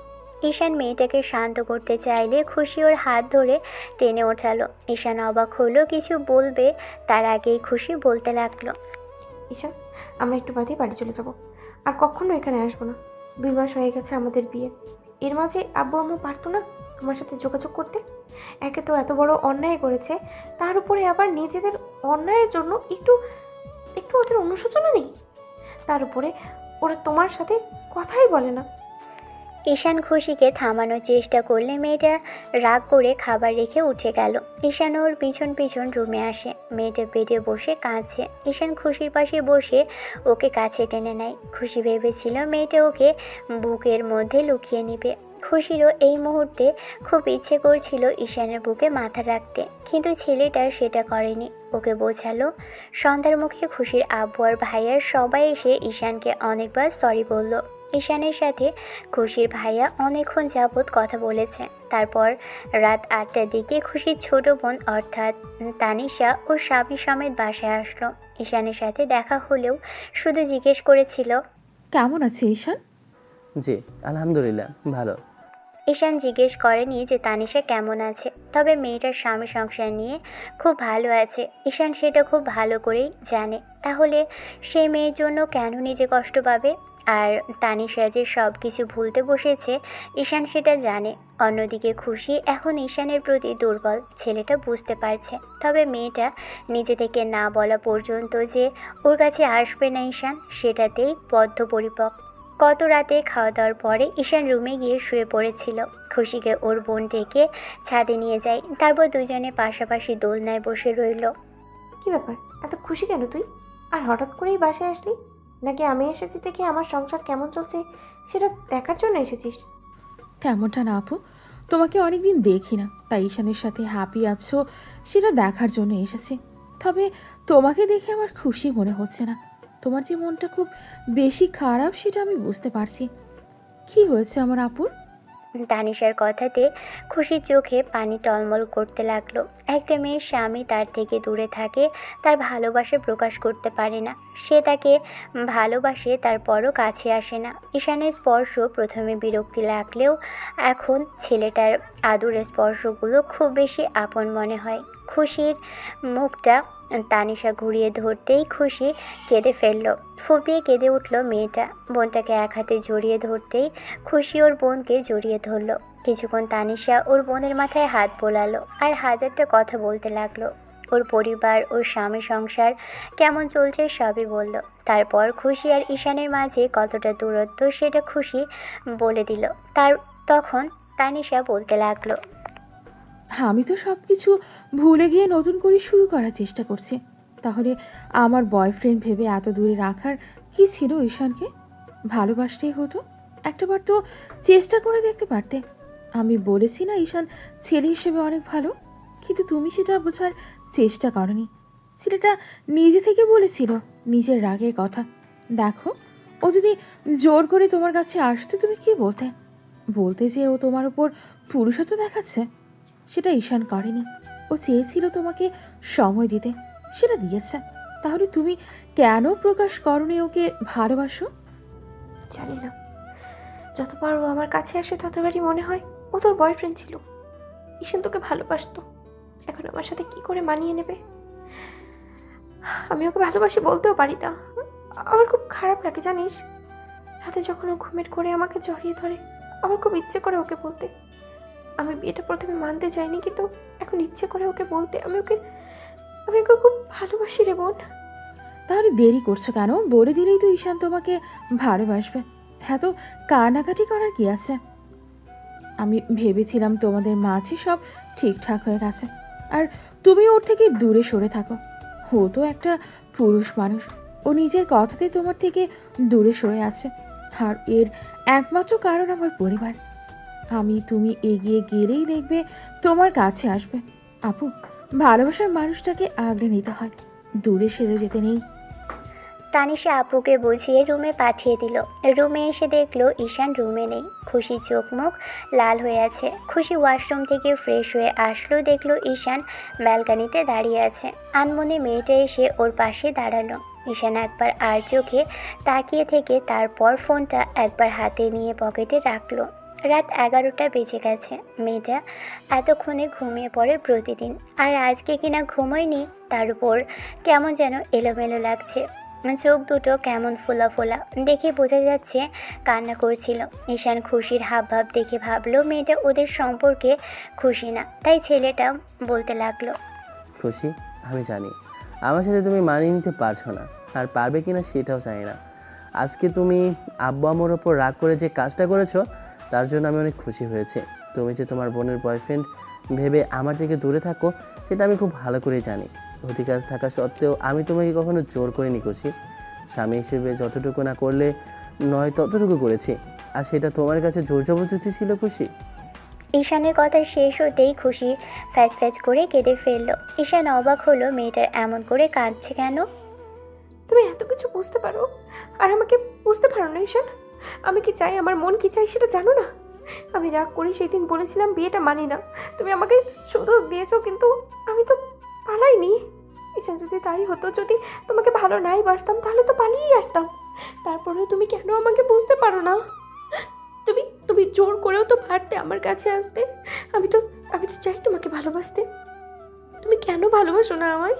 ঈশান মেয়েটাকে শান্ত করতে চাইলে খুশি ওর হাত ধরে টেনে ওঠালো। ঈশান অবাক হলো, কিছু বলবে তার আগেই খুশি বলতে লাগলো, ঈশান, আমরা একটু বাদেই বাড়ি চলে যাব, আর কখনো এখানে আসবো না। 2 মাস হয়ে গেছে আমাদের বিয়ে। এর মাঝে আব্বু আম্মু পারতো না তোমার সাথে যোগাযোগ করতে? একে তো এত বড় অন্যায় করেছে, তার উপরে আবার নিজেদের অন্যায়ের জন্য একটু একটু ওদের অনুশোচনা নেই। তার উপরে ওরা তোমার সাথে কথাই বলে না। ঈশান খুশিকে থামানোর চেষ্টা করলে মেয়েটা রাগ করে খাবার রেখে উঠে গেল। ঈশান ওর পিছন পিছন রুমে আসে। মেয়েটা বেডে বসে কাঁদছে। ঈশান খুশির পাশে বসে ওকে কাছে টেনে নেয়। খুশি ভেবেছিল মেয়েটা ওকে বুকের মধ্যে লুকিয়ে নেবে। খুশিরও এই মুহূর্তে খুব ইচ্ছে করছিল ঈশানের বুকে মাথা রাখতে, কিন্তু ছেলেটা সেটা করেনি। ওকে বোঝালো। সন্ধ্যার মুখে খুশির আব্বু আর ভাইয়ার সবাই এসে ঈশানকে অনেকবার সরি বলল। ঈশানের সাথে খুশির ভাইয়া অনেকক্ষণ যাবৎ কথা বলেছে। তারপর রাত 8টার দিকে খুশির ছোট বোন অর্থাৎ তানিশা ও স্বামী সমেত বাসায় আসলো। ঈশানের সাথে দেখা হলেও শুধু জিজ্ঞেস করেছিল, কেমন আছে ঈশান? জি আলহামদুলিল্লাহ ভালো। ঈশান জিজ্ঞেস করেনি যে তানিশা কেমন আছে, তবে মেয়েটার স্বামী সংসার নিয়ে খুব ভালো আছে। ঈশান সেটা খুব ভালো করেই জানে। তাহলে সেই মেয়ের জন্য কেন নিজে কষ্ট পাবে? আর তানিশা যে সব কিছু ভুলতে বসেছে ঈশান সেটা জানে। অন্যদিকে খুশি এখন ঈশানের প্রতি দুর্বল, ছেলেটা বুঝতে পারছে। তবে মেয়েটা নিজে থেকে না বলা পর্যন্ত যে ওর কাছে আসবে না ঈশান, সেটাতেই বদ্ধপরিপক। কত রাতে খাওয়া দাওয়ার পরে ঈশান রুমে গিয়ে শুয়ে পড়েছিল। খুশিকে ওর বোন ডেকে ছাদে নিয়ে যায়। তারপর দুজনে পাশাপাশি দোলনায় বসে রইল। কি ব্যাপার, এত খুশি কেন তুই? আর হঠাৎ করেই বাসায় আসলি? নাকি আমি এসেছি দেখে আমার সংসার কেমন চলছে সেটা দেখার জন্য এসেছিস? তেমনটা না আপু, তোমাকে অনেকদিন দেখি না, তাই ঈশানের সাথে হ্যাপি আছো সেটা দেখার জন্য এসেছি। তবে তোমাকে দেখে আমার খুশি মনে হচ্ছে না। তোমার যে মনটা খুব বেশি খারাপ সেটা আমি বুঝতে পারছি। কি হয়েছে আমার আপুর? তানিশার কথাতে খুশির চোখে পানি টলমল করতে লাগলো। একটা মেয়ের স্বামী তার থেকে দূরে থাকে, তার ভালোবাসা প্রকাশ করতে পারে না। সে তাকে ভালোবাসে, তারপরও কাছে আসে না। ঈশানের স্পর্শ প্রথমে বিরক্তি লাগলেও এখন ছেলেটার আদুরে স্পর্শগুলো খুব বেশি আপন মনে হয়। খুশির মুখটা তানিশা ঘুরিয়ে ধরতেই খুশি কেঁদে ফেলল। ফুপিয়ে কেঁদে উঠল মেয়েটা। বোনটাকে এক হাতে জড়িয়ে ধরতেই খুশি ওর বোনকে জড়িয়ে ধরল। কিছুক্ষণ তানিশা ওর বোনের মাথায় হাত বোলালো আর হাজারটা কথা বলতে লাগলো। ওর পরিবার, ওর স্বামী সংসার কেমন চলছে সবই বলল। তারপর খুশি আর ঈশানের মাঝে কতটা দূরত্ব সেটা খুশি বলে দিল। তখন তানিশা বলতে লাগলো, আমি তো সব কিছু ভুলে গিয়ে নতুন করে শুরু করার চেষ্টা করছি। তাহলে আমার বয়ফ্রেন্ড ভেবে এত দূরে রাখার কি ছিল? ঈশানকে ভালোবাসতেই হতো। একটাবার তো চেষ্টা করে দেখতে পারতে। আমি বলেছি না ঈশান ছেলে হিসেবে অনেক ভালো, কিন্তু তুমি সেটা বোঝার চেষ্টা করনি। ছেলেটা নিজে থেকে বলেছিল নিজের রাগের কথা। দেখো, ও যদি জোর করে তোমার কাছে আসতো তুমি কি বলতে? বলতে যে ও তোমার উপর পুরুষত্ব দেখাচ্ছে। সেটা ঈশান করেনি। ও চেয়েছিল তোমাকে সময় দিতে, সেটা দিয়েছে। তাহলে তুমি কেন প্রকাশ করনি ওকে ভালোবাসো? জানি না, যতবার ও আমার কাছে আসে ততবারই মনে হয় ও তোর বয়ফ্রেন্ড ছিল। ঈশান তোকে ভালোবাসতো, এখন আমার সাথে কি করে মানিয়ে নেবে? আমি ওকে ভালোবাসি বলতেও পারি না। আমার খুব খারাপ লাগে জানিস। রাতে যখন ও ঘুমের করে আমাকে জড়িয়ে ধরে, আমার খুব ইচ্ছে করে ওকে বলতে। আমি বিয়েটা প্রথমে মানতে চাইনি, কিন্তু এখন ইচ্ছে করে ওকে বলতে। আমি ওকে খুব ভালোবাসি রে বোন। তাহলে দেরি করছো কেন? বলে দিলেই তো ঈশান তোমাকে ভালোবাসবে। এত কানাকাটি করার কি আছে? আমি ভেবেছিলাম তোমাদের মাঝে সব ঠিকঠাক হয়ে গেছে, আর তুমি ওর থেকে দূরে সরে থাকো। ও তো একটা পুরুষ মানুষ, ও নিজের কথাতে তোমার থেকে দূরে সরে আছে। আর এর একমাত্র কারণ আমার পরিবার। তুমি এগিয়ে গেলেই দেখবে তোমার কাছে আসবে। আপু, ভালোবাসার মানুষটাকে আগলে নিতে হয়, দূরে সরে যেতে নেই। তানিশা আপুকে বুঝিয়ে রুমে পাঠিয়ে দিল। রুমে এসে দেখলো ঈশান রুমে নেই। খুশির চোখ মুখ লাল হয়ে আছে। খুশি ওয়াশরুম থেকে ফ্রেশ হয়ে আসলো, দেখলো ঈশান ব্যালকানিতে দাঁড়িয়ে আছে। আনমনে মেয়েটা এসে ওর পাশে দাঁড়ালো। ঈশান একবার আর চোখে তাকিয়ে থেকে তারপর ফোনটা একবার হাতে নিয়ে পকেটে রাখলো। রাত 11টা বেজে গেছে। মেয়েটা এতক্ষণে ঘুমিয়ে পড়ে প্রতিদিন, আর আজকে কিনা ঘুমোয়নি। তার উপর কেমন যেন এলোমেলো লাগছে। চোখ দুটো কেমন ফোলা ফোলা, দেখে বোঝা যাচ্ছে কান্না করছিল। ঈশান খুশির হাবভাব দেখে ভাবলো মেয়েটা ওদের সম্পর্কে খুশি না, তাই ছেলেটা বলতে লাগলো, খুশি, আমি জানি আমার সাথে তুমি মানিয়ে নিতে পারছো না, আর পারবে কিনা সেটাও জানি না। আজকে তুমি আব্বু আম্মুর ওপর রাগ করে যে কাজটা করেছো, তার জন্য আমি অনেক খুশি হয়েছি। তুমি যে তোমার বোনের বয়ফ্রেন্ড ভেবে আমার থেকে দূরে থাকো, সেটা আমি খুব ভালো করেই জানি। অধিকার থাকা সত্ত্বেও আমি তোমাকে কখনো জোর করিনি খুশি। স্বামী হিসেবে যতটুকু না করলে নয় ততটুকু করেছি, আর সেটা তোমার কাছে জোর জবরদস্তি ছিল খুশি। ঈশানের কথা শেষ হতেই খুশি ফ্যাচ ফ্যাচ করে কেঁদে ফেললো। ঈশান অবাক হলো মেয়েটার এমন করে কাঁদছে কেন। তুমি এত কিছু বুঝতে পারো আর আমাকে বুঝতে পারো না ঈশান? আমি কি চাই, আমার মন কি চাই সেটা জানো না? আমি রাগ করে সেই দিন বলেছিলাম বিয়েটা মানি না। তুমি আমাকে শুধু দিয়েছো, কিন্তু আমি তো পালাইনি। ঈশান, যদি তাই হতো, যদি তোমাকে ভালো নাই বাসতাম, তাহলে তো পালিয়েই আসতাম। তারপরেও তুমি কেন আমাকে বুঝতে পারো না? তুমি তুমি জোর করেও তো পারতে আমার কাছে আসতে। আমি তো চাই তোমাকে ভালোবাসতে। তুমি কেন ভালোবাসো না আমায়?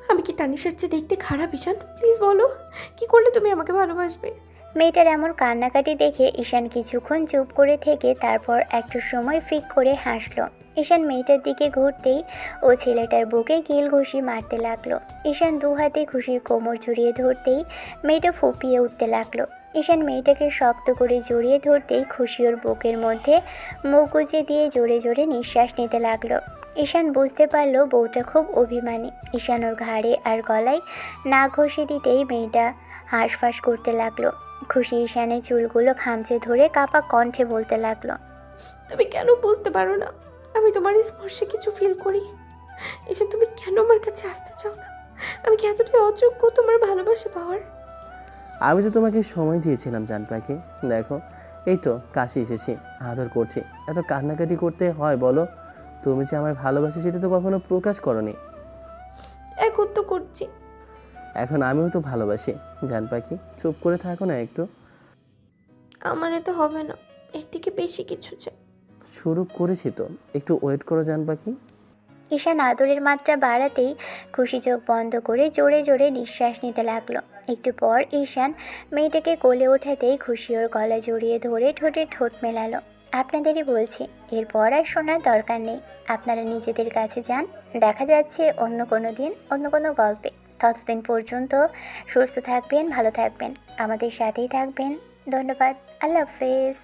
আমি কি তানিশার চেয়ে দেখতে খারাপ ঈশান? প্লিজ বলো, কি করলে তুমি আমাকে ভালোবাসবে? মেয়েটার এমন কান্নাকাটি দেখে ঈশান কিছুক্ষণ চুপ করে থেকে তারপর একটু সময় ফিক করে হাসলো। ঈশান মেয়েটার দিকে ঘুরতেই ও ছেলেটার বুকে কিল ঘুষি মারতে লাগলো। ঈশান দু হাতে খুশির কোমর জড়িয়ে ধরতেই মেয়েটা ফুপিয়ে উঠতে লাগলো। ঈশান মেয়েটাকে শক্ত করে জড়িয়ে ধরতেই খুশি ওর বুকের মধ্যে মুখ গুজে দিয়ে জোরে জোরে নিঃশ্বাস নিতে লাগলো। ঈশান বুঝতে পারলো বউটা খুব অভিমানী। ঈশান ওর ঘাড়ে আর গলায় না ঘষে দিতেই মেয়েটা হাঁসফাঁস করতে লাগলো। খুশি ঈশানের চুলগুলো খামচে ধরে কাপা কণ্ঠে বলতে লাগলো, তুমি কেন বুঝতে পারো না? আমি তোমার স্পর্শে কিছু ফিল করি। ঈশান, তুমি কেন আমার কাছে আসতে চাও না? আমি কি এতটাই অযোগ্য তোমার ভালোবাসা পাওয়ার? আমি তো তোমাকে সময় দিয়েছিলাম জান পাখি। দেখো, এই তো কাছে এসেছি, আদর করছি। এত কান্নাকাটি করতে হয় বলো? তুমি যে আমার ভালোবাসা সেটা তো কখনো প্রকাশ করনি। এখন তো করছি। এখন আমিও তো ভালোবাসি জান পাখি, চুপ করে থাকো না একটু। আমার তো হবে না, এর থেকে বেশি কিছু চাই। শুরু করেছি তো, একটু ওয়েট করো জান পাখি। ঈশান আদরের মাত্রা বাড়াতেই খুশি চোখ বন্ধ করে জোরে জোরে নিঃশ্বাস নিতে লাগলো। একটু পর ঈশান মেয়েটাকে কোলে ওঠাতেই খুশি ওর গলা জড়িয়ে ধরে ঠোঁটে ঠোঁট মেলালো। আপনাদেরই বলছি, এরপর আর শোনার দরকার নেই। আপনারা নিজেদের কাছে যান। দেখা যাচ্ছে অন্য কোনো দিন অন্য কোনো গল্পে। ততদিন পর্যন্ত সুস্থ থাকবেন, ভালো থাকবেন, আমাদের সাথেই থাকবেন। ধন্যবাদ। আল্লাহ হাফেজ।